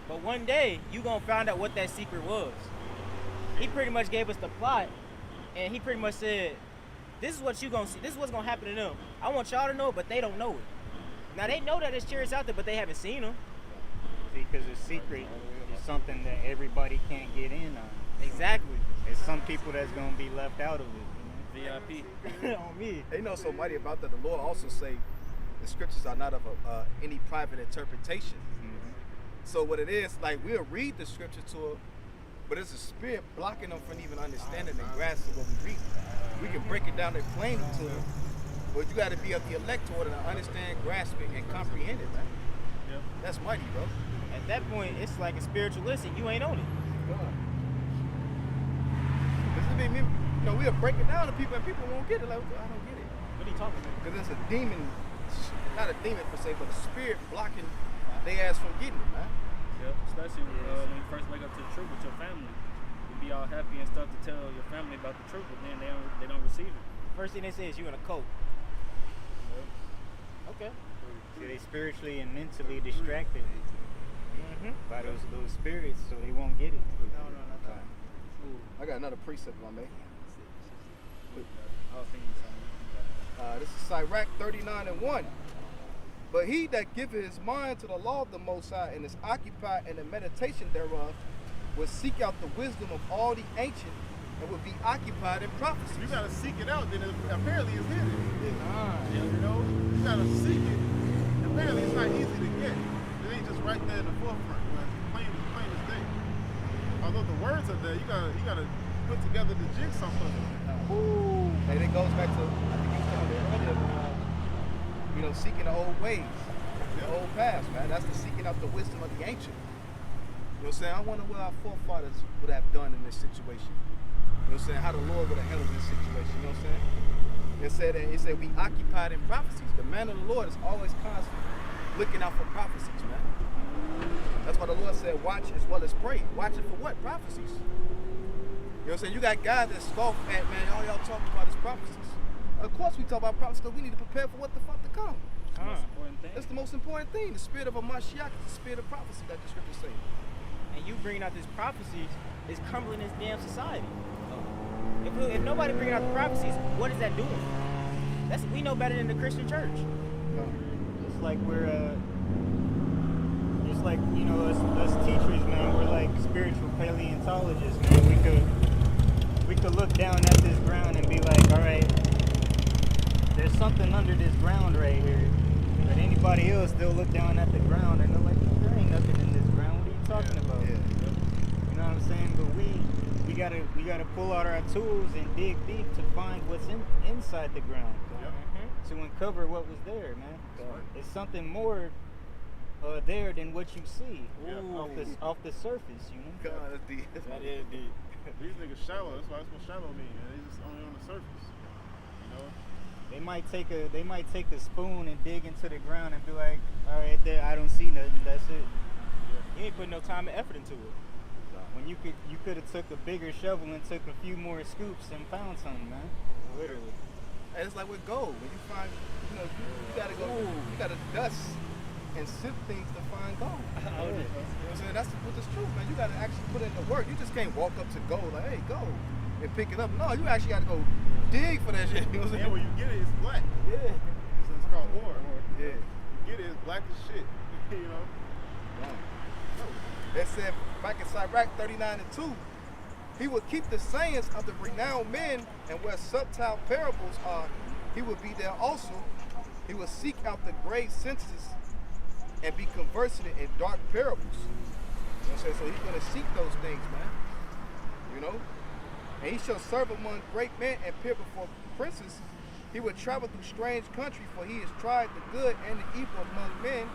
But one day, you gonna find out what that secret was. He pretty much gave us the plot, and he pretty much said, this is what you gonna see. This is what's gonna happen to them. I want y'all to know it, but they don't know it. Now they know that there's chariots out there, but they haven't seen them. See, because a secret is something that everybody can't get in on. Exactly. There's some people that's gonna be left out of it. VIP. On me. They know so mighty about that. The Lord also say the scriptures are not of any private interpretation. So what it is, like we'll read the scripture to her, but it's a spirit blocking them from even understanding and grasping what we read. We can break it down and explain it to them, but you got to be of the elect to order to understand, grasp it, and comprehend it, man. Yep. That's mighty, bro. At that point, it's like a spiritual listen. You ain't on it. You know, we'll break it down to people, and people won't get it. Like, I don't get it. What are you talking about? Because it's a demon, not a demon per se, but a spirit blocking their ass from getting it, man. Yep. Especially when you first wake up to the truth with your family. You be all happy and stuff to tell your family about the truth, but then they don't receive it. First thing they say is you in a cult. Okay. See, they spiritually and mentally distracted by those spirits, so they won't get it. No. I got another precept, my man. I was thinking something. This is Sirach 39 and 1. But he that giveth his mind to the law of the Most High and is occupied in the meditation thereof will seek out the wisdom of all the ancient and will be occupied in prophecy. You gotta seek it out, then apparently it's hidden. Yeah. You know, you gotta seek it. Apparently it's not easy to get. It ain't just right there in the forefront, where it's plain as day. Although the words are there, you gotta put together the jigsaw puzzle. And it goes back to, I think you was talking about earlier, you know, seeking the old ways, the old past, man. That's the seeking out the wisdom of the ancient. You know what I'm saying? I wonder what our forefathers would have done in this situation. You know what I'm saying? How the Lord would have handled this situation. You know what I'm saying? It said we occupied in prophecies. The man of the Lord is always constantly looking out for prophecies, man. That's why the Lord said, watch as well as pray. Watch it for what? Prophecies. You know what I'm saying? You got guys that scoff at, man, all y'all talking about is prophecies. Of course we talk about prophecies because we need to prepare for what the fuck to come. That's the most important thing. That's the most important thing. The spirit of a Mashiach is the spirit of prophecy, like the scriptures say. And you bringing out these prophecies is crumbling this damn society. If nobody bringing out the prophecies, what is that doing? We know better than the Christian church. It's like you know, us teachers, man, we're like spiritual paleontologists, man. We could look down at this ground and be like, all right, there's something under this ground right here. But anybody else, they'll look down at the ground and they're like, there ain't nothing in this ground. What are you talking about? Yeah. You know what I'm saying? But we gotta pull out our tools and dig deep to find what's inside the ground. To uncover what was there, man. It's something more there than what you see Yeah. off the surface, you know. God, that's deep. That is deep. These niggas shallow. That's what shallow mean, man. They just only on the surface. You know? They might take a spoon and dig into the ground and be like, all right, there, I don't see nothing. That's it. You ain't put no time and effort into it. When you could have took a bigger shovel and took a few more scoops and found something, man. Literally. And it's like with gold. When you find, you know, you gotta go, you gotta dust and sift things to find gold. You know what I'm saying? That's what it's true, man. You gotta actually put in the work. You just can't walk up to gold like, hey, gold, and pick it up. No, you actually gotta go dig for that shit. You know what I'm saying? And when you get it, it's black. Yeah. So it's called ore. Yeah. You get it, it's black as shit. You know? It said back in Sirach 39:2, he would keep the sayings of the renowned men, and where subtle parables are, he would be there also. He would seek out the great sentences and be conversant in dark parables. You know what I'm saying? So he's going to seek those things, man. You know? And he shall serve among great men and appear before princes. He would travel through strange country, for he has tried the good and the evil among men.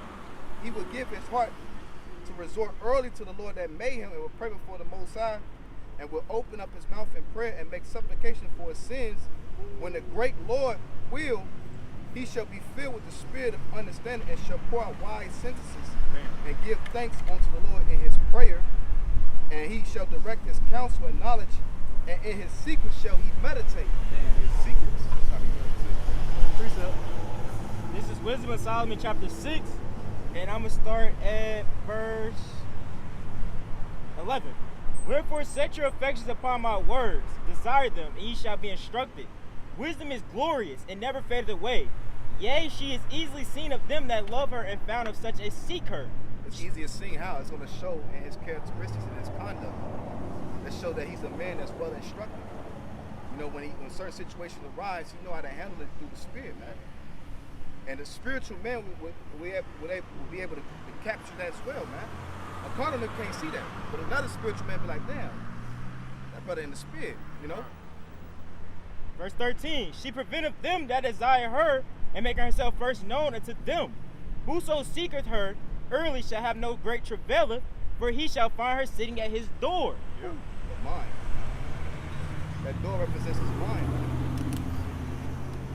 He would give his heart to resort early to the Lord that made him, and will pray before the Most High, and will open up his mouth in prayer and make supplication for his sins. When the great Lord will, he shall be filled with the spirit of understanding, and shall pour out wise sentences, and give thanks unto the Lord in his prayer. And he shall direct his counsel and knowledge, and in his secrets shall he meditate. His secrets. That's how he meditates. Precept. This is Wisdom of Solomon chapter 6, and I'm going to start at verse 11. Wherefore set your affections upon my words, desire them, and ye shall be instructed. Wisdom is glorious, and never fadeth away. Yea, she is easily seen of them that love her, and found of such as seek her. It's easier seeing how it's going to show in his characteristics and his conduct. Let's show that he's a man that's well instructed. You know, when certain situations arise, he know how to handle it through the spirit, man. And the spiritual man will be able to capture that as well, man. A carnal man can't see that, but another spiritual man be like, damn, that brother in the spirit, you know. Verse 13, she preventeth them that desire her, and make herself first known unto them. Whoso seeketh her early shall have no great travaileth, for he shall find her sitting at his door. Yeah. The mind. That door represents his mind. You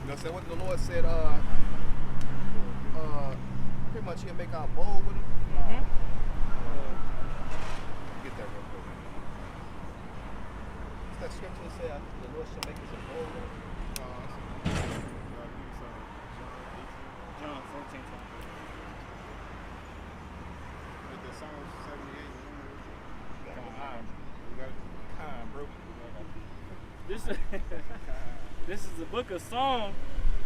know what I'm saying? What the Lord said, pretty much he'll make our bold with him. Get that real quick. What's that scripture that say the Lord shall make us a bold with him? John 14. With the Psalm 78. Bro. This is the book of Psalm,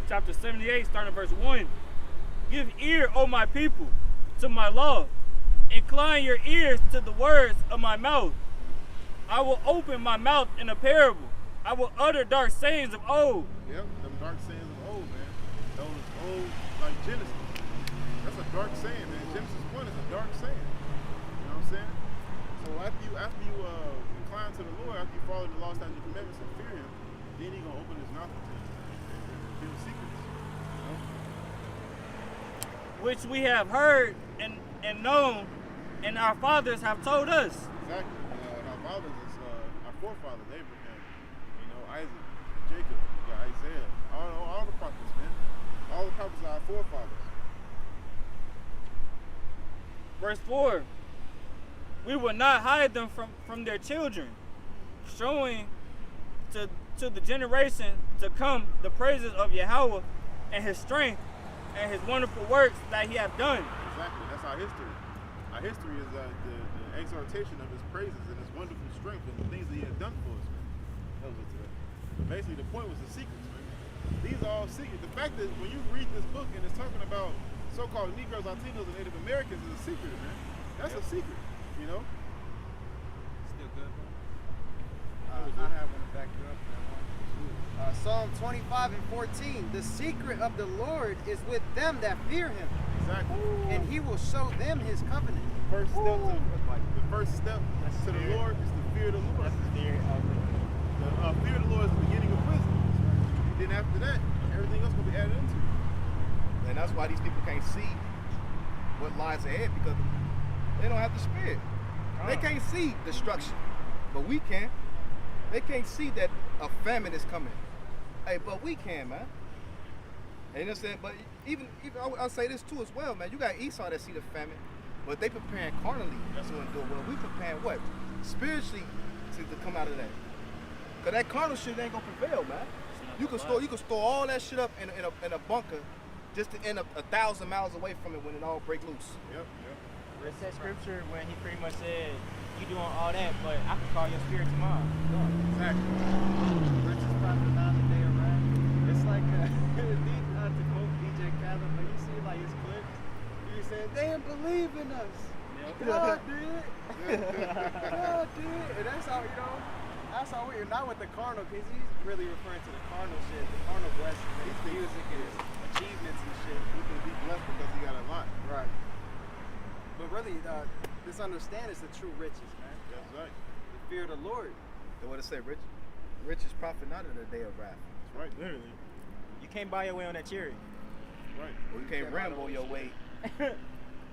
chapter 78, starting at verse 1. Give ear, O my people, to my law. Incline your ears to the words of my mouth. I will open my mouth in a parable. I will utter dark sayings of old. Yep, them dark sayings of old, man. Those old, like Genesis. That's a dark saying, man. Genesis 1 is a dark saying. You know what I'm saying? So after you incline to the Lord, after you follow the law, statutes, and commandments, and fear him, then he's gonna open his mouth to you and reveal secrets. You know? Which we have heard and known, and our fathers have told us. Exactly. And our fathers is our forefathers, Abraham, you know, Isaac, Jacob, Isaiah, all the prophets, man. All the prophets are our forefathers. Verse 4. We will not hide them from their children, showing to the generation to come the praises of Yahweh and his strength and his wonderful works that he hath done. Exactly, that's our history. Our history is the exhortation of his praises and his wonderful strength and the things that he has done for us, man. That was it today. But basically, the point was the secrets, man. These are all secrets. The fact that when you read this book and it's talking about so-called Negroes, Latinos, and Native Americans is a secret, man. That's a secret, you know? Still good, bro? I have one to back you up. Psalm 25 and 14. The secret of the Lord is with them that fear him, Exactly. and he will show them his covenant. The first step to the Lord is to fear the Lord. That's the theory of it. Fear the Lord is the beginning of wisdom. And then after that, everything else will be added into it. And that's why these people can't see what lies ahead because they don't have the spirit. They can't see destruction, but we can. They can't see that a famine is coming. Hey, but we can, man. And you know what I'm saying? But even I'll say this too as well, man. You got Esau that see the famine, but they preparing carnally to endure. Well, we preparing what? Spiritually to come out of that. Cause that carnal shit ain't gonna prevail, man. You can store all that shit up in a bunker just to end up 1,000 miles away from it when it all break loose. Yep. It's that scripture when he pretty much said, you doing all that, but I can call your spirit tomorrow. Exactly. Richest prophet not a day of wrath. It's like not to quote DJ Khaled, but you see like his clips, he said they didn't believe in us. God did. God did. And that's how, that's how we're not with the carnal, because he's really referring to the carnal shit, the carnal blessings, and his music and his achievements and shit. He can be blessed because he got a lot. Right. But really, this understand is the true riches, man. That's right. The fear of the Lord. So what it say, richest prophet not in the day of wrath. That's right. Literally. You can't buy your way on that chariot. That's right. Or you can't Rambo your way,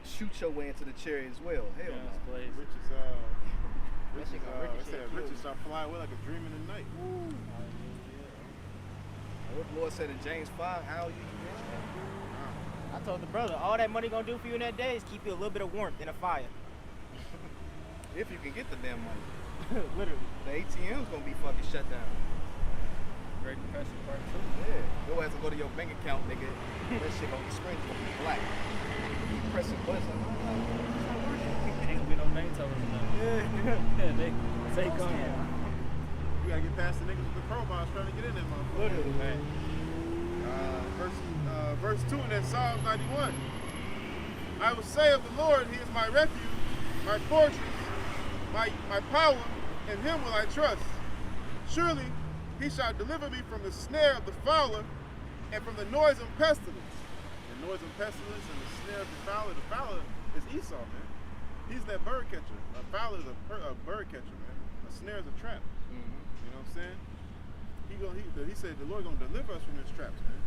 shoot your way into the chariot as well. Hell no. Riches shall fly away like a dream in the night. What the Lord said in James 5, how you rich? I told the brother, all that money gonna do for you in that day is keep you a little bit of warmth in a fire. If you can get the damn money. Literally. The ATM's gonna be fucking shut down. Great Depression Part 2. Yeah. You'll have to go to your bank account, nigga. That shit gonna be screen gonna be black. You pressing buttons like, it's not working. Ain't gonna be no bank tellers now. Yeah, they come. You gotta get past the niggas with the crowbars trying to get in there, motherfucker. Literally, man. Verse 2 in that Psalms 91. I will say of the Lord, he is my refuge, my fortress, my power, in him will I trust. Surely he shall deliver me from the snare of the fowler and from the noisome pestilence. The noisome pestilence and the snare of the fowler. The fowler is Esau, man. He's that bird catcher. A fowler is a bird catcher, man. A snare is a trap. You know what I'm saying? He said the Lord gonna deliver us from his traps, man.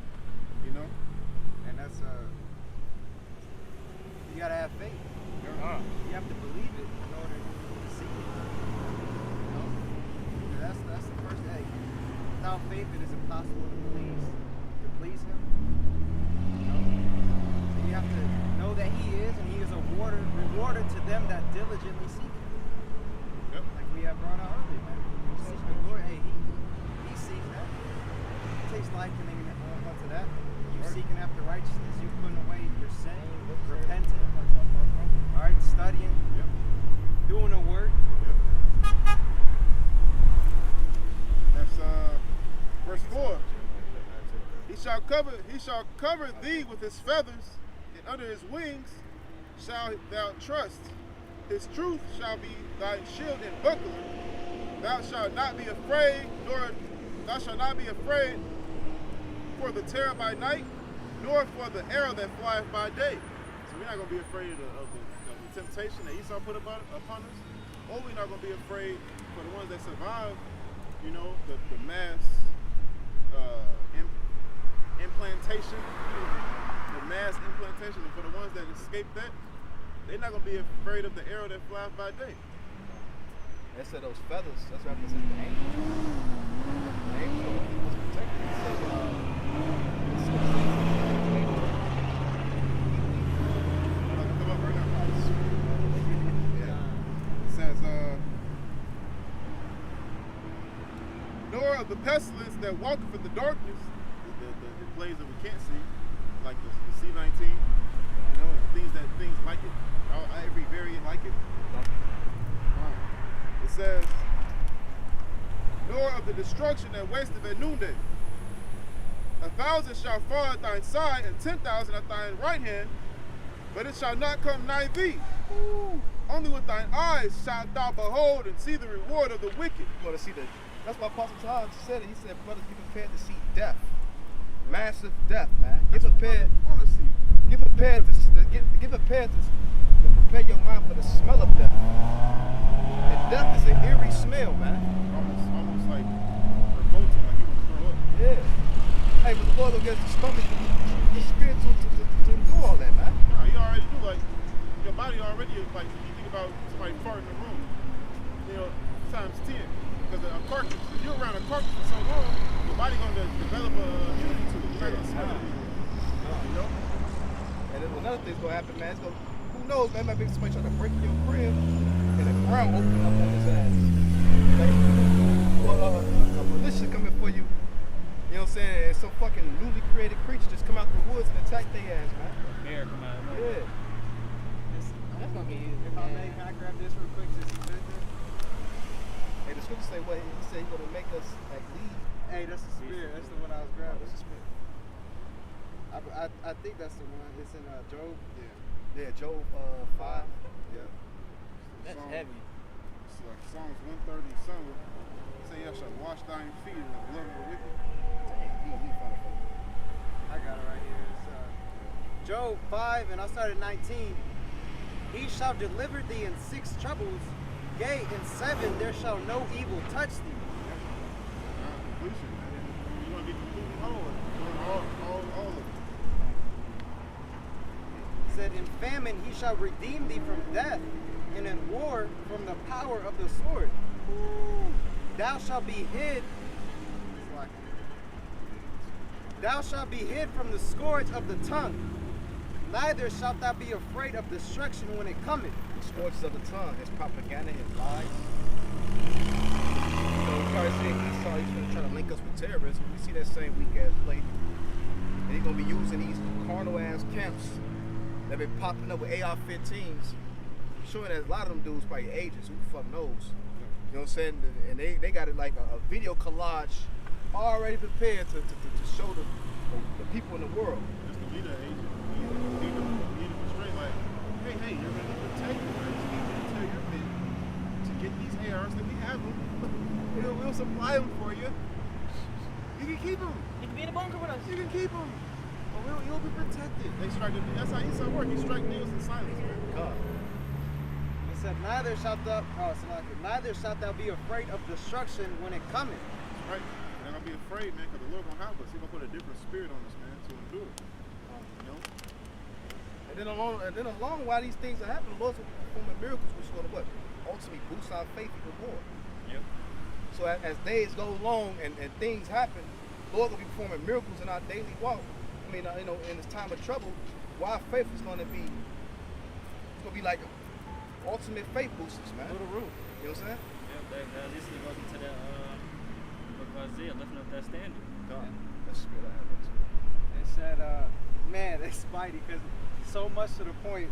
You know? And that's you gotta have faith. You have to believe it in order to see it. You know? That's the first thing. Without faith it is impossible to please him. You know? So you have to know that he is, and he is a rewarder to them that diligently seek him. Yep. Like we have brought out earlier, man. You seek the Lord, hey, he seeks that. He takes likening unto that. You seeking after righteousness, you putting away your sin, repenting, all right, studying, doing the work. That's verse 4. He shall cover thee with his feathers, and under his wings shall thou trust. His truth shall be thy shield and buckler. Thou shalt not be afraid, for the terror by night, nor for the arrow that flieth by day. So we're not going to be afraid of the temptation that Esau put upon us, or we're not going to be afraid for the ones that survive, you know, the mass implantation, and for the ones that escape that, they're not going to be afraid of the arrow that flies by day. They said those feathers, that's represent the angel. The angel was protected. It says, nor of the pestilence that walketh in the darkness, the plagues that we can't see, like the C-19, you know, things like it, every variant like it. It says, nor of the destruction that wasteth at noonday. 1,000 shall fall at thine side, and 10,000 at thine right hand, but it shall not come nigh thee. Only with thine eyes shalt thou behold and see the reward of the wicked. You want to see that's why Apostle Charles said it. He said, brothers, be prepared to see death. Massive death, man. Get prepared. Get prepared to prepare your mind for the smell of death. And death is an eerie smell, man. Almost like revolting, like you want to throw up. Yeah. Hey, but the Lord will get the stomach, the spirit to do all that, man. No, he already do like your body already like you think about somebody farting in the room, you know, times 10. Because a carcass, if you're around a carcass for so long, your body gonna develop a immunity to it. You're not gonna smell it anymore. You know? And then another thing's gonna happen, man. It's gonna, who knows, man? Might be somebody trying to break in your crib and the ground open up on his ass. Like, a militia coming for you. You know what I'm saying? And some fucking newly created creature just come out the woods and attack their ass, man. Bear come out. Yeah. That's gonna be easy. If I may, can I grab this real quick? Just a minute? Hey, the scripture say what? He said he's gonna make us like lead. Hey, that's the spear. That's the one I was grabbing. That's the spirit. I think that's the one. It's in Job. Yeah, Job 5. Yeah. That's Psalm- heavy. It's like Psalms 130 somewhere. Say you shall wash thine feet in the blood of the wicked. He found it. I got it right here. It's Job 5, and I started 19. He shall deliver thee in 6 troubles. Yea, in 7 there shall no evil touch thee. Completion, man. You want to get completely whole. All of it. Said, in famine he shall redeem thee from death, and in war from the power of the sword. Thou shalt be hid. Thou shalt be hid from the scourge of the tongue. Neither shalt thou be afraid of destruction when it cometh. The scourges of the tongue, his propaganda, his lies. So we started seeing Esau, he's gonna try to link us with terrorists. We see that same weak ass play. And he's gonna be using these carnal ass camps that been popping up with AR-15s, showing that a lot of them dudes probably agents. Who the fuck knows? You know what I'm saying? And they got it like a video collage already prepared to show the people in the world. Just to be the agent. You need to straight like, hey, you're going to be protected. Right? You need to tell your men to get these ARs that we have them. We'll supply them for you. You can keep them. You can be in the bunker with us. You can keep them. But you'll be protected. They strike the, that's how Esau work. He strike deals in silence, man. God. He said, neither shalt thou be afraid of destruction when it cometh. Right? You're not gonna be afraid, man, because the Lord gonna help us. He's gonna put a different spirit on us, man, to endure. You know? And then along while these things are happening, the Lord's performing miracles, which is going to what? Ultimately boost our faith even more. Yep. So as days go along and things happen, the Lord will be performing miracles in our daily walk. I mean, you know, in this time of trouble, why our faith is going to be, it's going to be like ultimate faith boosters, man. Little roof. You know what I'm saying? Yep, that easily goes into that book of Isaiah, lifting up that standard. God, that's the spirit I have. It said, man, it's mighty because so much to the point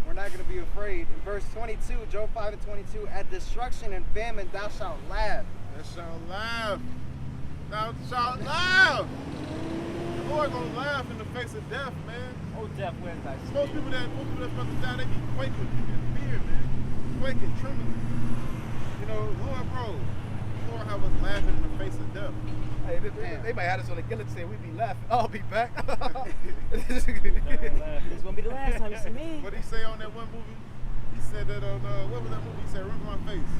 we're not going to be afraid. In verse 22, Job 5 and 22, at destruction and famine thou shalt laugh. Thou shalt laugh. Thou shalt laugh. The Lord gonna laugh in the face of death, man. Oh, death, where's thy Most people that's about to die, they be quaking in fear, man. Quaking, trembling. You know, Lord, Lord have us laughing in the face of death. Hey, they might have us on the guillotine. We be laughing. I'll be back. It's gonna be the last time you see me. What did he say on that one movie? He said that on what was that movie? He said, "Remember my face."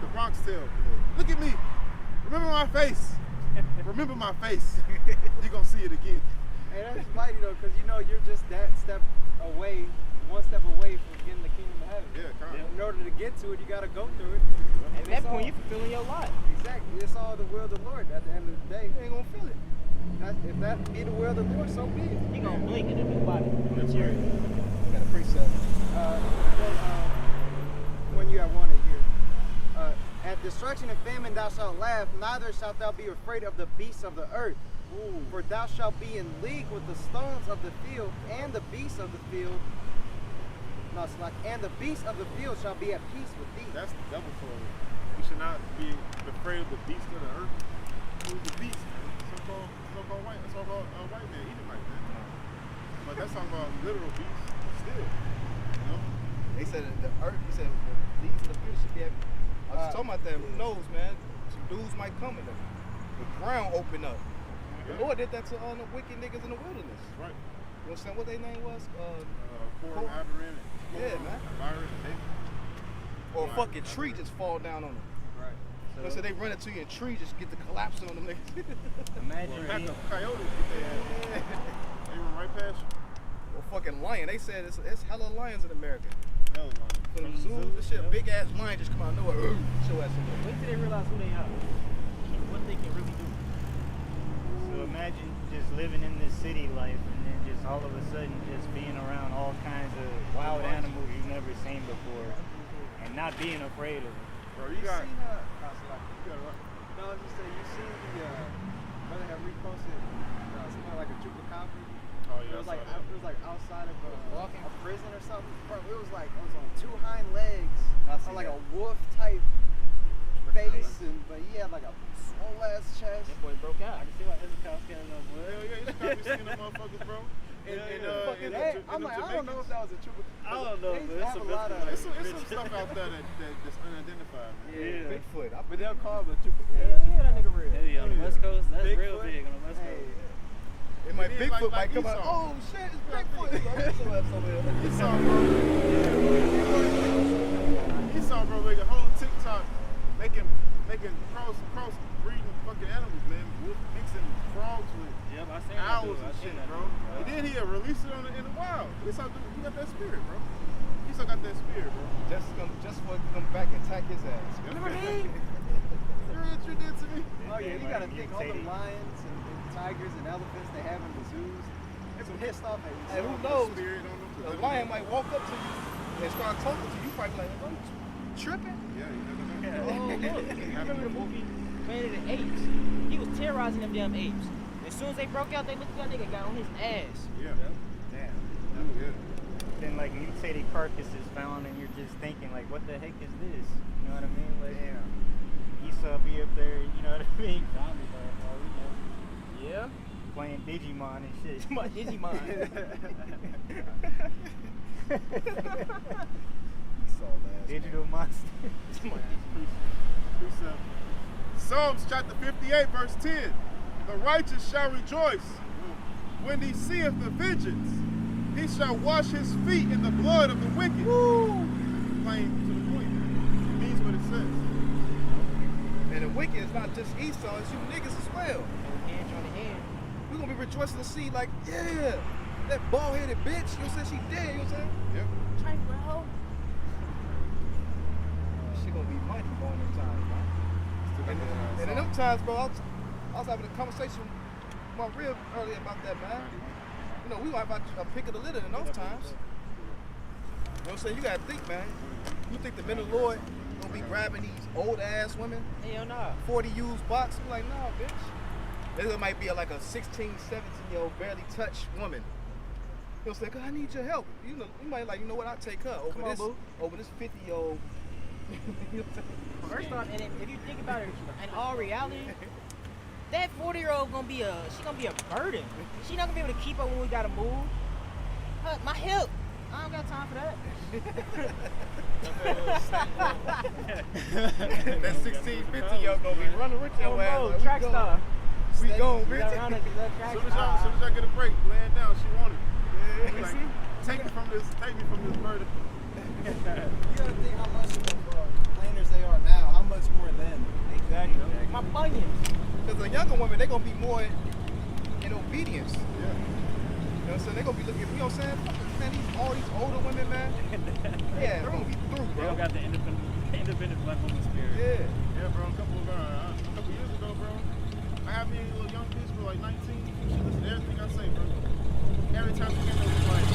The Bronx Tale. Look at me. Remember my face. Remember my face. You're gonna see it again. Hey, that's mighty though, because you know you're just that step away, one step away from getting the kingdom of heaven. Yeah, kind of. In order to get to it, you got to go through it. At that point, you're fulfilling your lot. Exactly. It's all the will of the Lord. At the end of the day, You ain't gonna feel it. if that be the will of the Lord, so be it. You're gonna blink in a new body. That's right. You got a precept. When you have wanted here. At destruction and famine thou shalt laugh, neither shalt thou be afraid of the beasts of the earth. For thou shalt be in league with the stones of the field, and the beasts of the field. No, it's like, and the beasts of the field shall be at peace with thee. That's the devil for you. We should not be afraid of the beast of the earth. Who's the beast? So-called white man, Edomite, man. But that's talking about literal beasts still. You know? They said the earth, he said the leaves of the field should be at. I was talking about that. Who knows, man? Some dudes might come in there. The ground open up. The Lord did that to the wicked niggas in the wilderness. Right. You understand what their name was? Korah, Abiram, Yeah, man. Byron, David. Or a fucking tree just fall down on them. Right. So they run into you and tree just get the collapse on them niggas. Imagine Well, back up coyotes get their ass. They run right past you. Or fucking lion. They said it's hella lions in America. Hell no. From them zoos, this shit, a big ass lion just come out of nowhere. Show ass in Wait till they realize who they are and what they can really do. So imagine just living in this city life and then just all of a sudden just being around all kinds of wild animals you've never seen before and not being afraid of them. Bro, you got. seen no, I was just saying, you seen the brother had reposted something like a chupacabra. Oh yeah. It was I like saw that. it was like outside of Walking. a prison or something. Bro, it was on 2 hind legs, I see on like that. a wolf type face, but he had like a swole ass chest. That boy broke out. I can see why Ezekiel scared of Hell yeah, you probably seen them motherfuckers, bro. I'm like, I don't know if that was a chupacabra. I don't know, They but it's have a a lot mythical of. It's some stuff out there that's unidentified, man. Yeah. Bigfoot. But they'll call him a chupacabra. Yeah, that nigga real. Hey, on the West Coast, that's real Bigfoot. big on the West Hey, Coast. It might It is Bigfoot like might come out. Esau. Oh shit, it's Bigfoot. Show ass over there. Esau, bro. Esau, bro, making a whole TikTok making cross breeding fucking animals, man. Mixing frogs with Yep, I seen that owls dude. I and seen shit, that bro. dude. And then he'll release it in the wild. Esau, he got that spirit, bro. Esau got that spirit, bro. Just for it to come back and attack his ass. Remember me? Remember what you did to me? Oh yeah, you gotta Like think all the mutating. lions and tigers and elephants they have in the zoos. They're pissed off at you. Hey, who The knows? spirit on them. A lion might walk up to you and start talking to you. You probably like, oh, you tripping? Yeah, you never know. Oh, look. You remember the movie Planet of the Apes? He was terrorizing them damn apes. As soon as they broke out, they looked at that nigga, got on his ass. Yeah. Damn. Yeah. Then like mutated carcasses found and you're just thinking like, what the heck is this? You know what I mean? Like, Esau be up there, you know what I mean? Zombie, bro. Oh, we know. Yeah. Playing Digimon and shit. My Digimon. Digital monster. Precept. Psalms chapter 58, verse 10. The righteous shall rejoice when he seeth the vengeance. He shall wash his feet in the blood of the wicked. Plain to the point. It means what it says. And the wicked is not just Esau, it's you niggas as well. Hand on the hand. We're gonna be rejoicing to see, like, yeah, that bald headed bitch, you know what I'm saying? She dead, you know what I'm saying? Yep. Try bro. She gonna be mighty during them times, man. And in them times, bro, I was having a conversation with my rib earlier about that, man. You know, we gonna have a pick of the litter in those times. You know what I'm saying? You gotta think, man. You think the men of the Lord gonna be grabbing these old ass women, Hell nah. 40 used box? I'm like, nah, bitch. There might be like a 16, 17-year-old barely touched woman. He'll say, I need your help. You know, you might like, you know what? I'll take her Come on, boo. over this 50-year-old. First off, and if you think about it, in all reality, that 40-year-old gonna be a burden. She not gonna be able to keep up when we gotta move. My hip. I don't got time for that. That 16, 50-year-old gonna be running with your ass. Oh, Like, track star. We gone, We bitch. got around that track As soon as star. I get a break, laying down, she wanted. Yeah. Like, take me from this murder. You gotta think how much of planers they are now. How much more then? Exactly. My bunions. Because the younger women, they're gonna be more in obedience. Yeah. You know what I'm saying? They're gonna be looking, you know what I'm saying? Man, all these older women, man. Yeah, they're gonna be through, They bro. don't got the independent black woman spirit. Yeah. Yeah, bro. A couple years ago, bro, I had me a little young bitch for like 19. She listened to everything I say, bro. Every time she came over, she was like,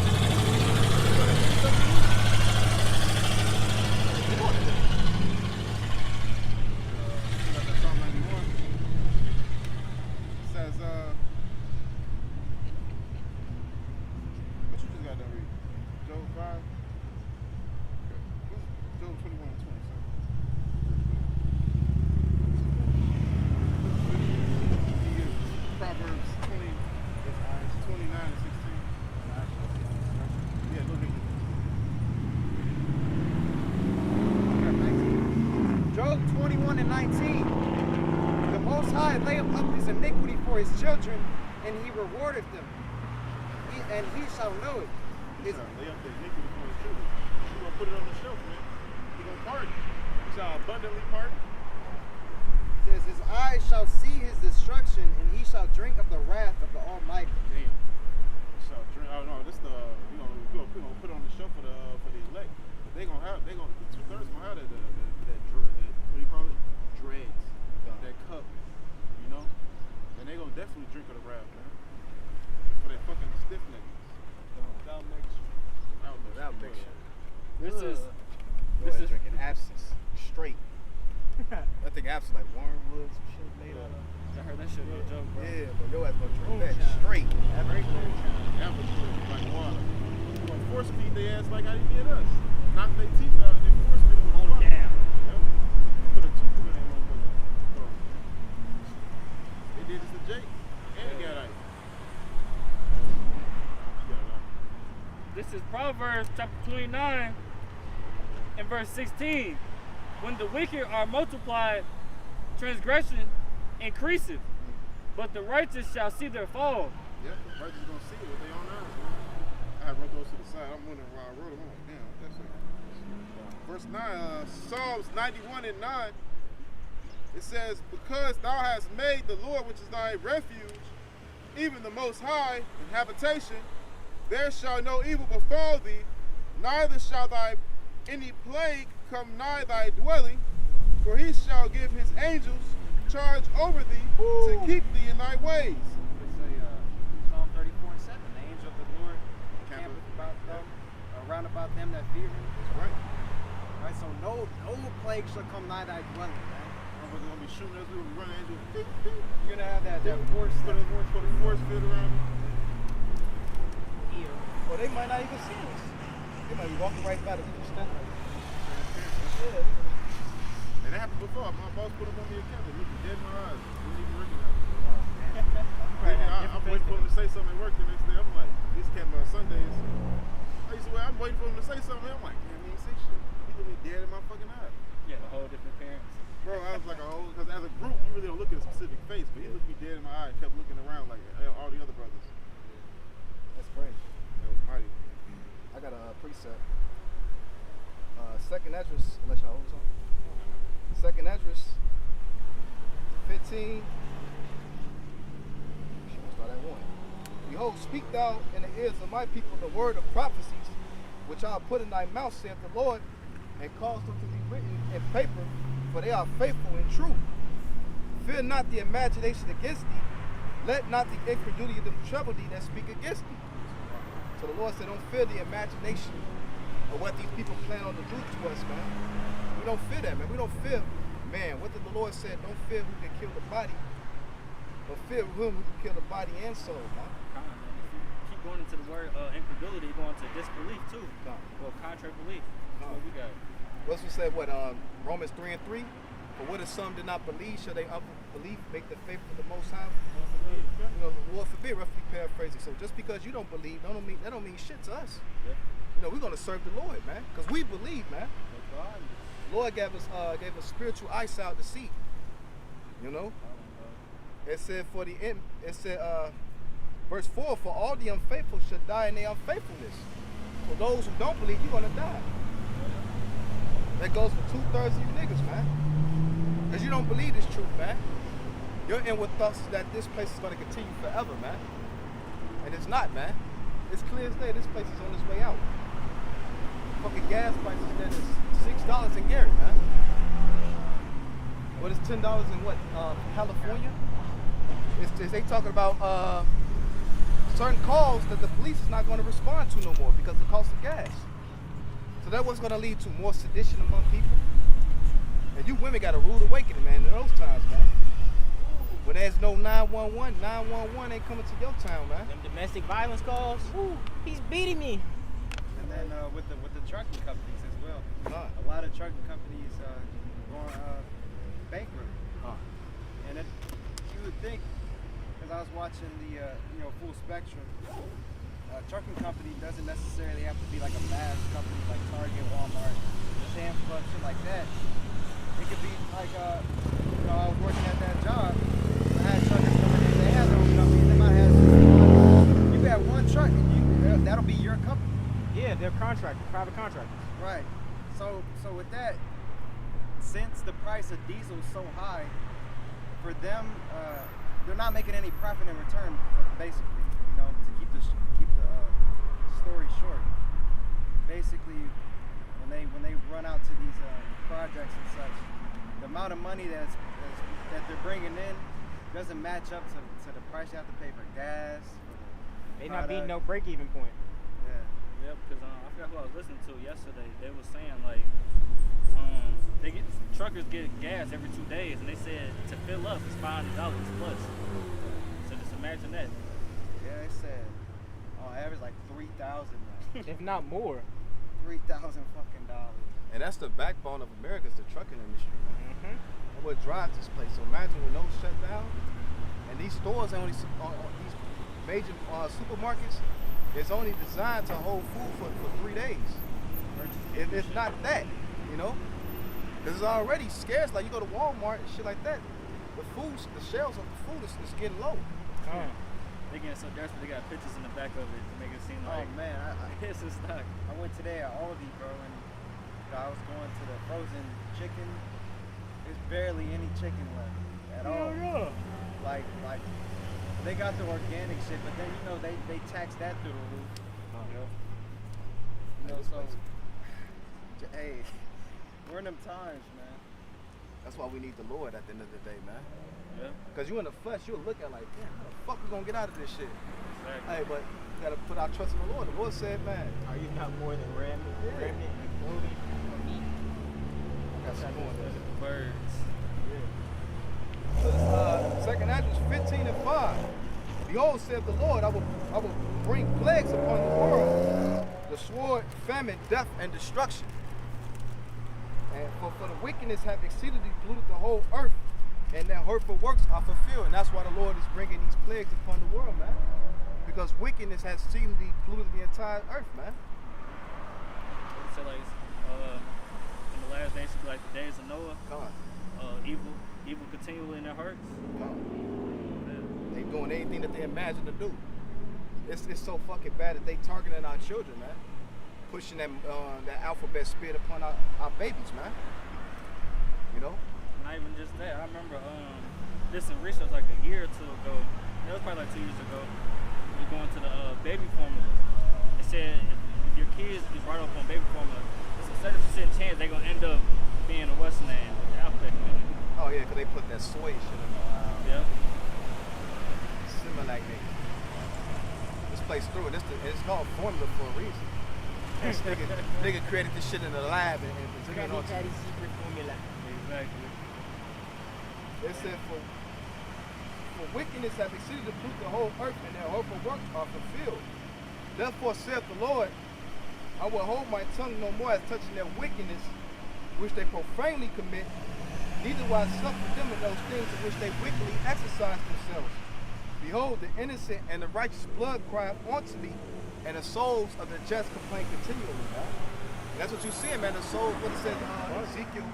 got that Psalm 91. It says, what you just got done reading? Job 5? Okay. What's Job 21 and 20, sir? Proverbs 29 and 16. Yeah, look at Job 21 and 19. The Most High layeth up his iniquity for his children, and he rewardeth them. And he shall know it. He's gonna lay up the iniquity for his children. He's gonna put it on the shelf, man. He's gonna pardon. He shall abundantly pardon. Says his eyes shall see his destruction, and he shall drink of the wrath of the Almighty. Damn. He shall drink Oh no, this the we gonna put on the show for the elect. They gonna have 2/3 gonna have that what do you call it? Dregs. That cup, you know? And they gonna definitely drink of the wrath, man. For that fucking stiff niggas. Without mixture. This is drinking absence straight. I think absence like wormwood, some shit made out of. I heard that shit was a joke, bro. Yeah, but your ass gonna drink that straight. Apple like water. You gonna force feed their ass like how you did us. Knock their teeth out and then force feed them with Hold water. it down. Yep. Put a tube in that motherfucker. They did this to Jake. And he got ice. This is Proverbs chapter 29 and verse 16. When the wicked are multiplied, transgression increaseth, but the righteous shall see their fall. Yeah, the righteous gonna see it with their own eyes, man. I had wrote those to the side. I'm wondering why I wrote them. I'm like, damn, that's it. Verse 9, Psalms 91 and 9. It says, because thou hast made the Lord, which is thy refuge, even the Most High, in habitation, there shall no evil befall thee, neither shall any plague come nigh thy dwelling, for he shall give his angels charge over thee to keep thee in thy ways. It's Psalm 34:7. The angel of the Lord campeth about them, around about them that fear him. That's right. Right, so no plague shall come nigh thy dwelling, man. Motherfuckers gonna be shooting us, we gonna be running angels. You're gonna have that force. Put a force field around me. Or they might not even see us. They might be walking right by the stuff. Yeah. And that happened before. My boss put them on me account. They looked me dead in my eyes. Didn't even recognize me. I'm waiting for him to say something at work the next day. I'm like, this camp on Sundays. I'm waiting for him to say something. I'm like, damn, he ain't say shit. He looked me dead in my fucking eyes. Yeah, the whole different parents. Bro, I was like because as a group, you really don't look at a specific face, but he looked me dead in my eye and kept looking around like all the other brothers. That's crazy. That was mighty. I got a precept. Second Esdras, unless y'all hold this on. Second Esdras 15. Start at 1. Behold, speak thou in the ears of my people the word of prophecies, which I have put in thy mouth, saith the Lord, and caused them to be written in paper, for they are faithful and true. Fear not the imagination against thee, let not the incredulity of them trouble thee that speak against thee. So the Lord said, don't fear the imagination of what these people plan on to do to us, man. We don't fear that, man. We don't fear, man. What did the Lord say? Don't fear who can kill the body, but fear him who can kill the body and soul, man. If you keep going into the word incredulity, you're going to disbelief too. Well, contrary belief. That's what we got. What's we said? What Romans 3 and 3. For what if some did not believe, shall they unbelief make the faith of the Most High? You know, Lord forbid, roughly paraphrasing. So just because you don't believe, that don't mean shit to us. Yeah. You know, we're gonna serve the Lord, man, because we believe, man. The Lord gave us spiritual eyesight to see. You know, it said verse 4, for all the unfaithful should die in their unfaithfulness. For those who don't believe, you're gonna die. That goes for 2/3 of you niggas, man. Because you don't believe this truth, man. You're in with thoughts that this place is going to continue forever, man. And it's not, man. It's clear as day this place is on its way out. Fucking gas prices that is $6 in Gary, man. What is $10 in what? California? Is they talking about certain calls that the police is not going to respond to no more because of the cost of gas. So that was going to lead to more sedition among people. And you women got a rude awakening, man, in those times, man. When there's no 911, 911 ain't coming to your town, man. Them domestic violence calls. Woo, he's beating me. And then with the trucking companies as well. Huh. A lot of trucking companies going bankrupt. And you would think, because I was watching the Full Spectrum, a trucking company doesn't necessarily have to be like a mass company like Target, Walmart, Sam's Club, shit like that. It could be like, I was working at that job. I had truckers coming in. They had their own company. They might have 60. You could have one truck, and that'll be your company. Yeah, they're contractors, private contractors. Right. So with that, since the price of diesel is so high, for them, they're not making any profit in return, basically. You know, to keep the story short, basically, when they run out to these projects and such, the amount of money that they're bringing in doesn't match up to the price you have to pay for gas. They not beating no break-even point. Yeah. Yep, because I forgot who I was listening to yesterday. They were saying like, truckers get gas every 2 days, and they said to fill up is $500 plus. So just imagine that. Yeah, they said on average like 3,000 now. If not more. 3,000 fucking dollars. And that's the backbone of America, is the trucking industry, man. Mm-hmm. And what drives this place. So imagine when those shut down, and these stores only, these major supermarkets, it's only designed to hold food for 3 days. If it's not that, you know, because it's already scarce. Like you go to Walmart and shit like that, the shelves of the food is getting low. They getting so desperate, they got pictures in the back of it to make it seem like, Oh man, it's a stock. I went today at Aldi, bro, and I was going to the frozen chicken. There's barely any chicken left at all. Yeah. Like they got the organic shit, but then they tax that through the roof. You know, so hey, we're in them times, man. That's why we need the Lord at the end of the day, man. Yeah. Because you in the flesh, you'll look at like, damn, how the fuck we gonna get out of this shit? Exactly. Hey, but you gotta put our trust in the Lord. The Lord said, man, Are you not more than remnant and clothing or meat? that's That's going what on. it Birds. So 2 Andrews 15:5. Behold, saith the Lord, I will bring plagues upon the world, the sword, famine, death, and destruction. And for the wickedness have exceedingly polluted the whole earth, and their hurtful works are fulfilled. And that's why the Lord is bringing these plagues upon the world, man. Because wickedness has exceedingly polluted the entire earth, man. They say like, in the last days, like the days of Noah, Come on. evil continually in their hearts. Come on. Yeah. They doing anything that they imagine to do. It's so fucking bad that they targeting our children, man. Pushing that alphabet spirit upon our babies, man. You know? Not even just that. I remember this in research like a year or two ago. It was probably like 2 years ago. We were going to the baby formula. They said if your kids is brought up on baby formula, it's a 70% chance they're gonna end up being a Western man with the alphabet community. Oh yeah, because they put that soy shit in the Yeah. Similac nigga. This place through it. It's called formula for a reason. This nigga created this shit in the lab and presented it on Daddy secret formula. Exactly. It said for wickedness have exceeded to pollute the whole earth, and their hurtful works are fulfilled. Therefore saith the Lord, I will hold my tongue no more as touching their wickedness, which they profanely commit, neither will I suffer them in those things in which they wickedly exercise themselves. Behold, the innocent and the righteous blood cry unto me, and the souls of the just complain continually, man. And that's what you see, man. The souls, what it says in Ezekiel,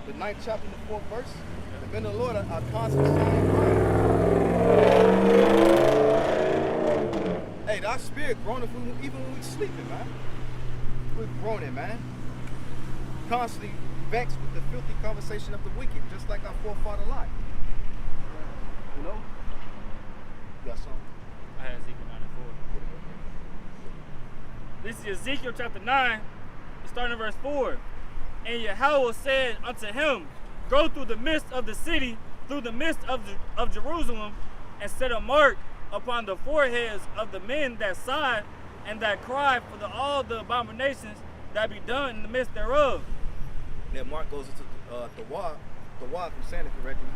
the 9th chapter, the 4th verse. The men of the Lord are constantly saying, hey, our spirit groaning even when we sleeping, man. We're groaning, man. Constantly vexed with the filthy conversation of the wicked, just like our forefather Lot. You know? You got something? I had Ezekiel 94. This is Ezekiel chapter 9, starting in verse 4. And Yahweh said unto him, Go through the midst of the city, through the midst of Jerusalem, and set a mark upon the foreheads of the men that sigh and that cry for all the abominations that be done in the midst thereof. That mark goes into the wad, if I'm saying it correctly,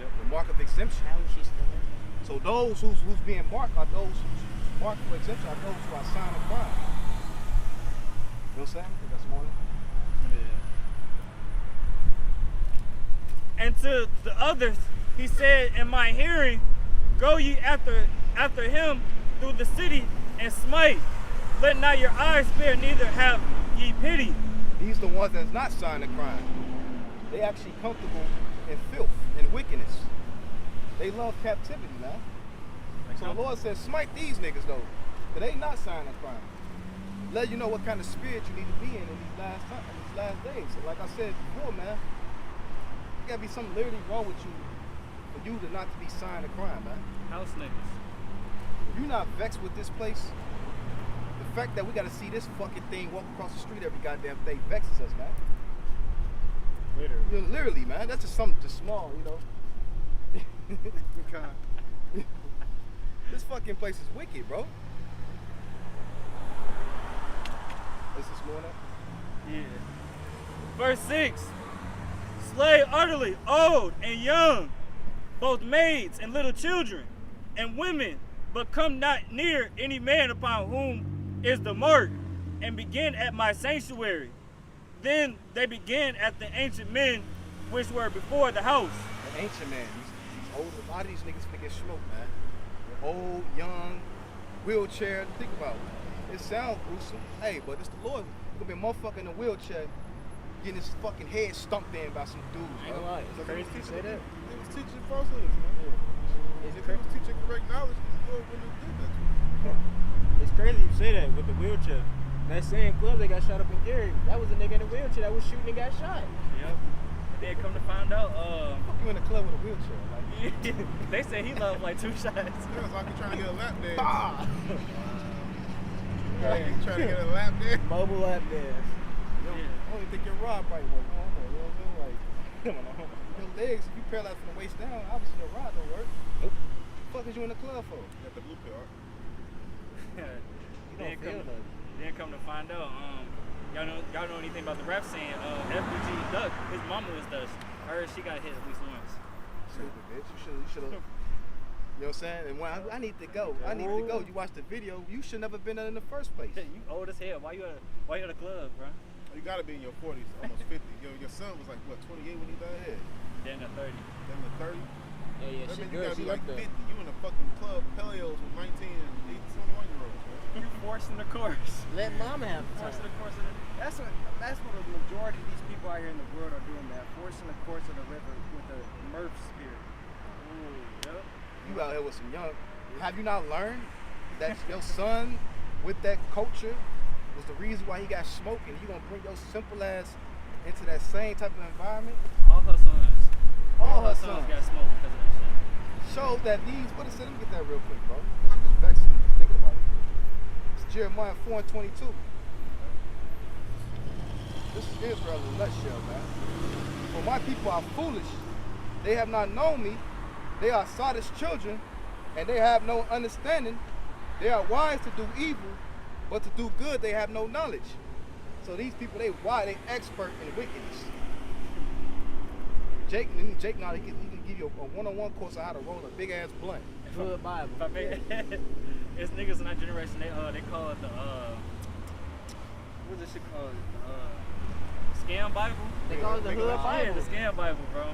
the mark of exemption. How is she still in? So those who's being marked are those who's marked for exemption, are those who are signed of crime. You know what I'm saying? That's morning. And to the others, he said, in my hearing, go ye after him through the city and smite. Let not your eyes spare, neither have ye pity. These the ones that's not signed of crime. They actually comfortable in filth and wickedness. They love captivity, man. So the Lord says, smite these niggas though, but they not signed of crime. Let you know what kind of spirit you need to be in these last days. So like I said before, man, there gotta be something literally wrong with you for you to not to be signed of crime, man. House niggas. If you're not vexed with this place, the fact that we gotta see this fucking thing walk across the street every goddamn day vexes us, man. Literally. You know, literally, man. That's just something just small, you know. Okay. This fucking place is wicked, bro. Is this more now? Yeah. Verse 6. Slay utterly old and young, both maids and little children, and women, but come not near any man upon whom is the mark, and begin at my sanctuary. Then they began at the ancient men which were before the house. The ancient man, these old, a lot of these niggas finna get smoked, man. They're old, young, wheelchair. Think about it. It sounds gruesome. Hey, but it's the Lord. Could be a motherfucker in a wheelchair getting his fucking head stumped in by some dudes, Ain't bro. gonna lie, it's crazy to say that. He was teaching falsehoods, man. It's If he was teaching correct knowledge, the Lord wouldn't have did that to him. It's crazy you say that with the wheelchair. That same club that got shot up in Gary, that was a nigga in a wheelchair that was shooting and got shot. Yep. And then come to find out, Fuck you in a club with a wheelchair, like. they say he loved like 2 shots. Yeah, it's like he's trying to get a lap dance. Bah! Yeah, he's trying to get a lap dance. Mobile lap dance. I don't even think your rod right work. I don't know, you know what I mean? Like, come on, your legs, if you paralyzed from the waist down, obviously your rod don't work. Nope. What the fuck is you in the club for? Got the blue pill. You don't feel nothing. Then come to find out, y'all know anything about the rap scene? FBG Duck, his mama was Dutch. I heard she got hit at least once. Stupid bitch. You should have. You know what I'm saying? And when I need to go. I need to go. You watch the video. You should never been there in the first place. You old as hell. Why you at a club, bro? You gotta be in your 40s, almost 50. Your son was like, what, 28 when he died? Yeah. Then at 30. Then the 30. Yeah, That she means you good. gotta She be like like 50. that. You in a fucking club, Peleos with 19 and 21-year-olds, man. You forcing the course. Let mama have Forcing time. the course of the. That's what the majority of these people out here in the world are doing, man. Forcing the course of the river with the Murph spirit. Yep. You out here with some young. Have you not learned that your son with that culture was the reason why he got smoked, and you gonna bring your simple ass into that same type of environment? All her sons. All her sons sons. got smoked because of that shit. Show that these. What it said? Let me get that real quick, bro. This is just vexing me just thinking about it. It's Jeremiah 4:22. This is Israel in a nutshell, man. For my people are foolish. They have not known me. They are Sodom's children, and they have no understanding. They are wise to do evil, but to do good they have no knowledge. So these people, they wise, they expert in wickedness. Jake now he can give you a one-on-one course on how to roll a big ass blunt. Good Bible. If I make it's niggas in our generation. They call it the what's this shit called? Scam Bible. They call it the Hood Yeah, Bible. the Scam Bible, bro.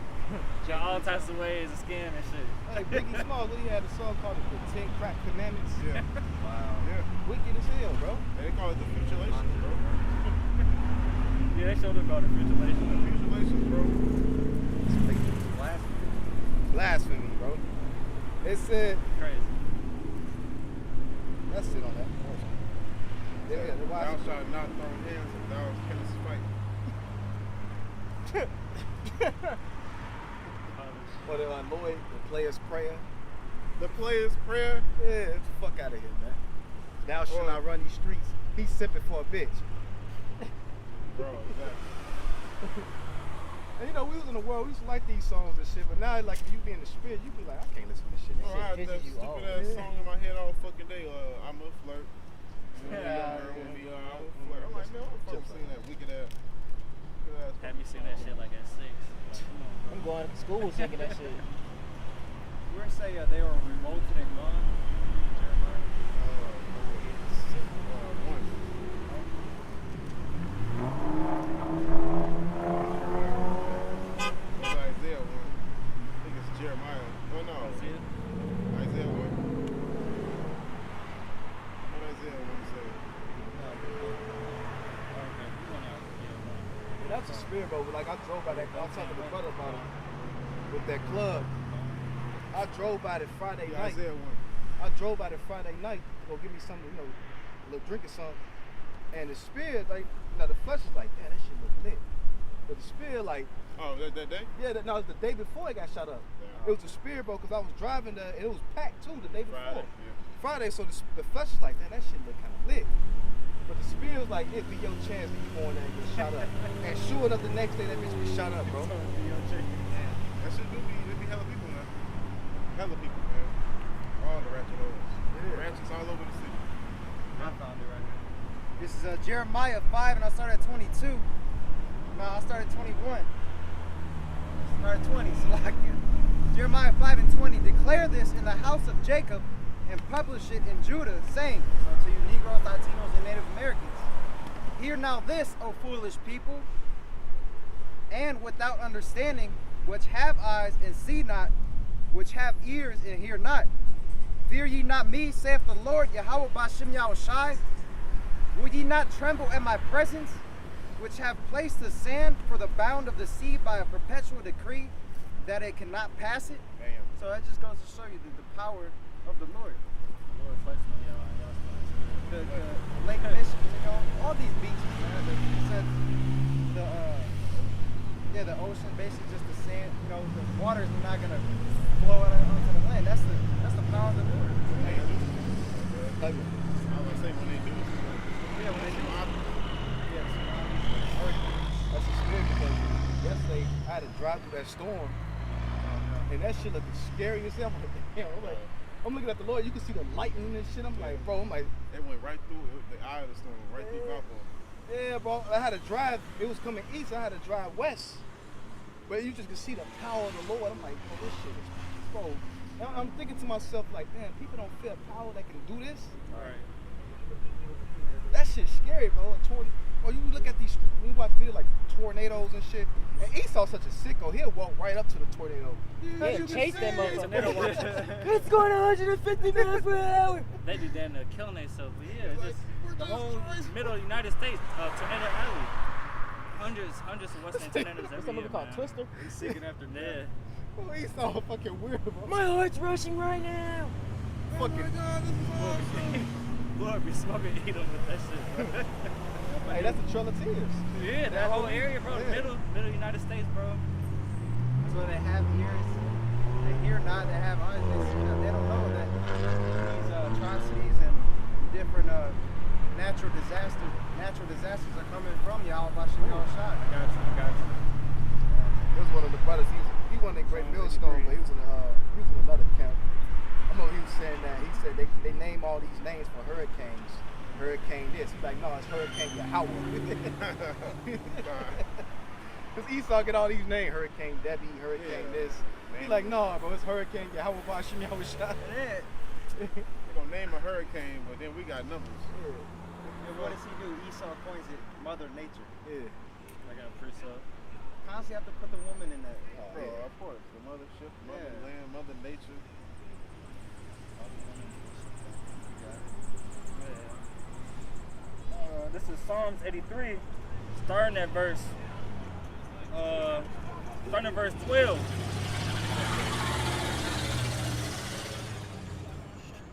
Got all types of ways to scam and shit. Like Biggie Smalls, what he had a song called the 10 Crack Commandments. Yeah. Wow. Yeah. Wicked as hell, bro. And they call it the futilation, bro. Yeah, they showed us about the futilation. Futilation, bro. Blasphemy, bro. It said, Crazy. that's it on that. Yeah, the Thou wise. shalt not throw hands and thou canst fight. Or the Lloyd, the player's prayer. The player's prayer. Yeah, get the fuck out of here, man. Thou shalt not run these streets. He's simping for a bitch. Bro, exactly. And you know, we was in the world, we used to like these songs and shit, but now, like, if you be in the spirit, you be like, I can't listen to this shit. This Bro, I had shit that pisses you stupid off. ass song in my head all fucking day. I'm a flirt. Yeah, I'm a flirt. I'm like, man, what the fuck singing that wicked ass? Have you seen that shit like at 6? Like, come on, bro. I'm going to school singing that shit. We're gonna say they were revolted and gone. Isaiah 1. I think it's Jeremiah. Oh no. Isaiah? Isaiah 1. What Isaiah 1 say? Okay, you went out. Yeah, That's a spirit, bro. Like, I drove by that, I was talking to my brother about it, with that club. I drove by it Friday Yeah, night. Isaiah 1. I drove by it Friday night to go give me something, you know, a little drink or something. And the spirit, like, you know, the flesh is like, damn, that shit look lit. But the spirit, like, Oh, that day? yeah, no, it was the day before it got shot up. Yeah. It was the spirit, bro, because I was driving there, and it was packed too the day before. Friday. Yeah. Friday, so the flesh is like, damn, that shit look kind of lit. But the spirit was like, it'd be your chance to go in there and get shot up. And sure enough, the next day that bitch be shot up, bro. That shit do be hella people, man. Hella people, man. All the ratchet hoes. Yeah. Ratchets all over the city. I found it right here. This is Jeremiah 5, and I started at 22. No, I started 21. I started 20, Salakia. Jeremiah 5 and 20. Declare this in the house of Jacob and publish it in Judah, saying, so to you Negroes, Latinos, and Native Americans, hear now this, O foolish people, and without understanding, which have eyes and see not, which have ears and hear not. Fear ye not me, saith the Lord, Yahweh Bashem Yahushai. Will ye not tremble at my presence, which have placed the sand for the bound of the sea by a perpetual decree, that it cannot pass it? Damn. So that just goes to show you the power of the Lord. Lord flexing on y'all. The Lake Michigan, you know, all these beaches, man. The ocean, basically just the sand. You know, the water's not gonna flow out onto the land. That's the power of the Lord. I was gonna say when they do it. Yeah, when they do it. Yeah, That's a spirit because yesterday I had to drive through that storm. And that shit looked scary as hell. I'm like, damn, I'm looking at the Lord, you can see the lightning and shit. I'm like, bro, It went right through the eye of the storm, right through Valpo. yeah, bro. I had to drive. It was coming east. I had to drive west. But you just can see the power of the Lord. I'm like, bro, this shit is, bro. I'm thinking to myself, like, damn, people don't feel power that can do this. Alright. That shit's scary, bro. Or you look at these, when you watch videos like tornadoes and shit, and Esau's such a sicko, he'll walk right up to the tornado. Yeah, chase that motherfucker. It's going 150 miles per hour. They do damn near killing themselves. But yeah, it's just the whole middle United States, Tornado Alley. Hundreds of Western tornadoes What's that every movie year, called? man. Twister? He's seeking after me. Yeah. Oh, Esau fucking weird, bro. My heart's rushing right now. Fucking, Lord be smoking eat them with that shit, bro. hey, that's the Trail of Tears. Yeah, that whole area, bro. Yeah. Middle United States, bro. So they have ears, they hear not, they have eyes, they don't know that these atrocities and different natural disasters are coming from Yahweh Bashem Yahushai. I got you. It was one of the brothers. He wasn't a great millstone, but he was in another camp. I remember he was saying that. He said they name all these names for hurricanes. Hurricane this. He's like, no, it's Hurricane Yahweh. Because Esau get all these names. Hurricane Debbie, Hurricane this. He's like, no, bro, it's Hurricane Yahweh Bashem Yahushai. Yeah. We're gonna name a hurricane, but then we got numbers. And what does he do? Esau coins it Mother Nature. Yeah. I got a precept. Constantly have to put the woman in that. Bro, of course. The mothership, motherland, mother nature. This is Psalms 83, starting at verse 12.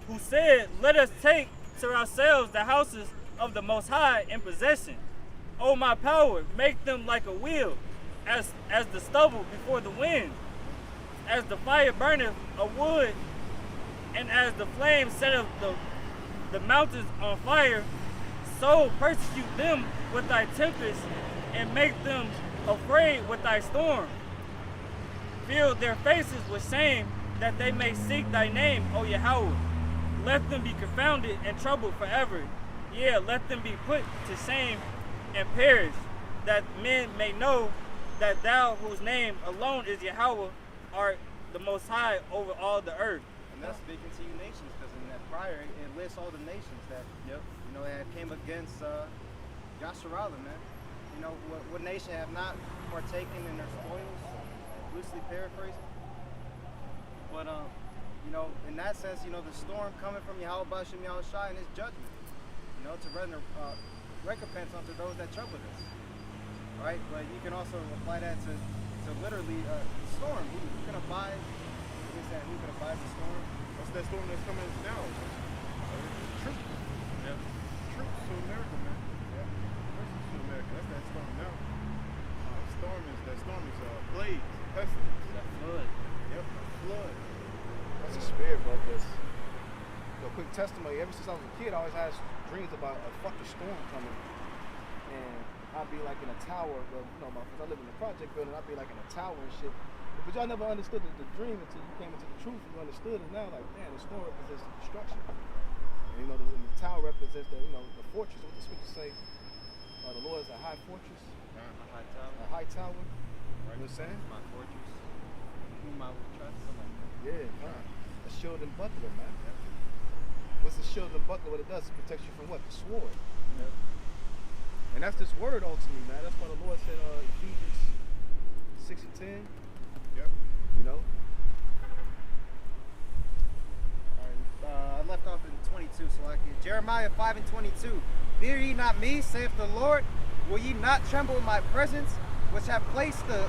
Who said, let us take to ourselves the houses of the Most High in possession. O my power, make them like a wheel, as the stubble before the wind, as the fire burneth a wood, and as the flame setteth the mountains on fire, so persecute them with thy tempest, and make them afraid with thy storm. Fill their faces with shame, that they may seek thy name, O Yahweh. Let them be confounded and troubled forever. Yeah, let them be put to shame and perish, that men may know that thou, whose name alone is Yahweh, art the Most High over all the earth. And that's speaking to you nations, because in that prior, it lists all the nations that, you know, that came against Yasharallah, man. You know, what nation have not partaken in their spoils, loosely paraphrasing. But, you know, in that sense, you know, the storm coming from Yahweh Bashem Yahushai and his judgment, you know, to render recompense unto those that troubled us, right? But you can also apply that to literally the storm. Who can abide? What is that? Who can abide the storm? What's that storm that's coming now? Troops. Yep. Troops to America, man. Yeah. Troops to America. That's that storm now. That storm is plagues, pestilence. That flood. Yep. Flood. That's a spirit, bro, because quick testimony. Ever since I was a kid, I always had dreams about a fucking storm coming. And I'd be like in a tower, well, you know, because I live in a project building, I'd be like in a tower and shit. But y'all never understood the dream until you came into the truth. You understood it now, like, man, the storm represents the destruction. And you know, the tower represents the, you know, the fortress. What the scriptures say, the Lord is a high fortress, a high tower. You know what I'm saying? My fortress. Whom I will trust. Yeah, a shield and buckler, man. What's a shield and buckler? What it does, it protects you from what? The sword. Yep. And that's this word ultimately, man. That's why the Lord said, Ephesians 6 and 10. Yep. You know? I left off in 22, so like Jeremiah 5 and 22. Fear ye not me, saith the Lord. Will ye not tremble in my presence, which have placed the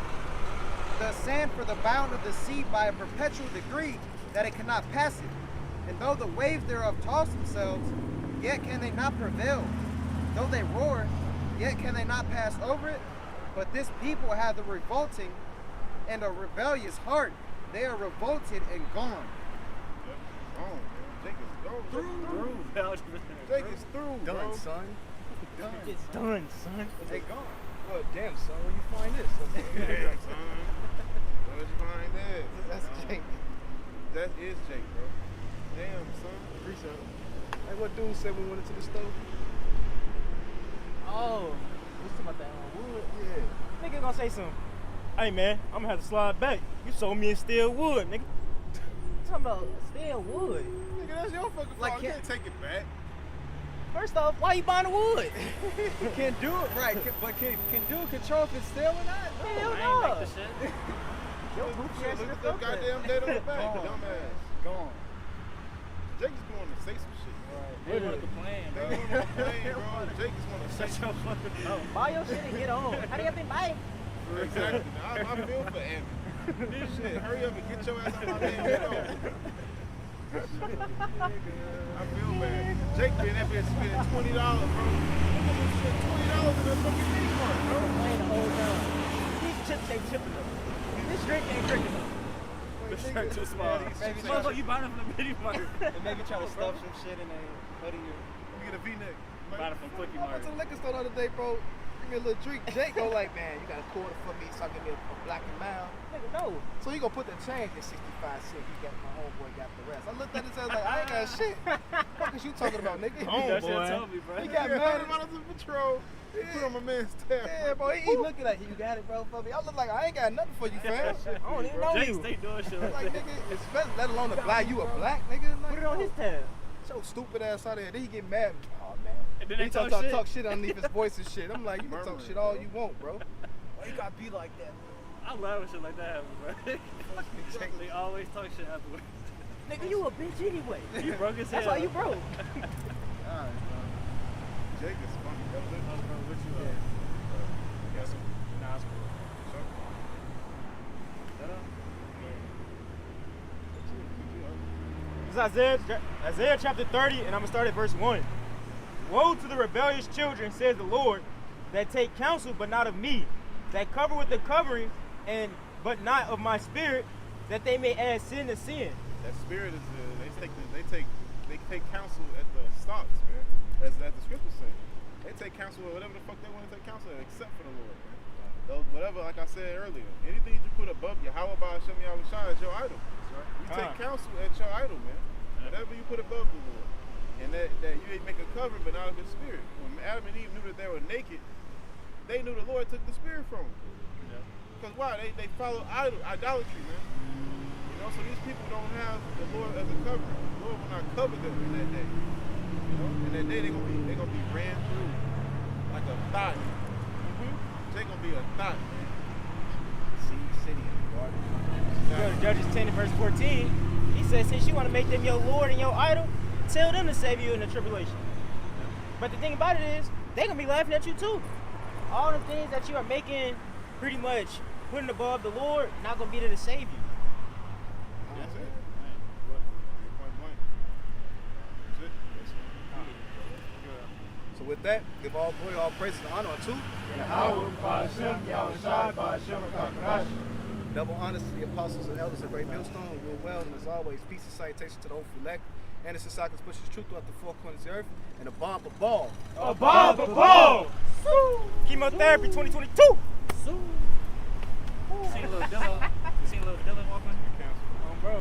sand for the bound of the sea by a perpetual decree, that it cannot pass it? And though the waves thereof toss themselves, yet can they not prevail. Though they roar, yet can they not pass over it. But this people have a revolting and a rebellious heart. They are revolted and gone. Yep. Gone, man. Jake is gone. Through. Jake is through, bro. Done, son. Done. It's done, son. They gone. Well, damn, son, where you find this? Damn, son. Where'd you find that? That's Jake. That is Jake, bro. Damn, son. Appreciate it. Hey, what dude said we went into the stove? Oh, what's about that wood? Yeah. Nigga gonna say something. Hey man, I'm gonna have to slide back. You sold me in steel wood, nigga. Talking about steel wood. Nigga, that's your fucking fault. Like, You can't take it back. First off, why you buying the wood? Can do it right, but can dude control if it's stale or not? Hell I no. ain't make the shit. Yo, goofy ass Look nigga at the fuck goddamn that. date on the back, Gone. dumbass. Gone. Jake just going to say some shit. They want to complain, They bro. don't want to complain, bro. Jake just want to say Shut your fucking mouth. Buy your shit and get on. How do you think buy? Exactly. I feel for Evan. This shit, hurry up and get your ass on my damn window. I feel bad. Jake been that bitch spending $20, bro. $20 in a fucking mini cart, bro. Playing the whole time. These chips ain't chipping them. This drink ain't drinking them. The shirt too small. Maybe Motherfucker, you buying it from the mini market. And maybe try to stuff some shit in a hoodie. Let me get a V-neck. Buying it from Quickie I went Mart. to the liquor store the other day, bro. Give me a little drink. Jake go like, man, you got a quarter for me, so I give me a black and mild. Nigga, no. So he gonna put the change at 65 cents. He got my homeboy got the rest. I looked at his ass like, I ain't got shit. What is you talking about, nigga? That shit boy. told me, bro. He got Yeah, mad. $100 of patrol. He put on my man's tab. Yeah, bro. He looking like, you got it, bro, for me. I look like I ain't got nothing for you, fam. I don't even know Jake you. stay doing shit like Like, that. nigga, especially let alone to buy you a black, nigga. Like, Put it on his tab. so stupid ass out there. Then he get mad. Oh man. And then they He talk talk shit. shit underneath his voice and shit. I'm like, you can talk Murmuring, shit all bro. you want, bro. Why you gotta be like that? I love when shit like that happens, bro. They always talk shit afterwards. Nigga, you a bitch anyway. You broke his head. That's why you broke. Alright, Jake is funny. That was it. What you Yes, sir. Nah, it's cool. Sure. This is Isaiah chapter 30, and I'm going to start at verse 1. Woe to the rebellious children, says the Lord, that take counsel, but not of me, that cover with the covering, but not of my spirit, that they may add sin to sin. That spirit is they take counsel at the stocks, man. As the scriptures say. They take counsel with whatever the fuck they want to take counsel at, except for the Lord, man. Those whatever, like I said earlier, anything you put above Yahweh Hashem Yahushua is your idol. You take counsel at your idol, man. Whatever you put above the Lord. And that you make a cover but not of his spirit. When Adam and Eve knew that they were naked, they knew the Lord took the spirit from them. Because why? They follow idolatry, man. You know, so these people don't have the Lord as a covering. The Lord will not cover them in that day. You know, in that day they're gonna be ran through like a thought. They're gonna be a thought, man. City in the garden. Go to Judges 10 and verse 14. He says, since you want to make them your Lord and your idol, tell them to save you in the tribulation. But the thing about it is, they're going to be laughing at you too. All the things that you are making pretty much putting above the Lord, not going to be there to save you. That's it. Point blank. That's it. So with that, give all glory, all praise and honor unto double honors to the apostles and elders of Great Millstone. We're well, and as always, peace and salutation to the hopeful elect. Anderson Cycles pushes truth throughout the four corners of the earth, and a bomb a ball. A bomb, a ball. Chemotherapy 2022.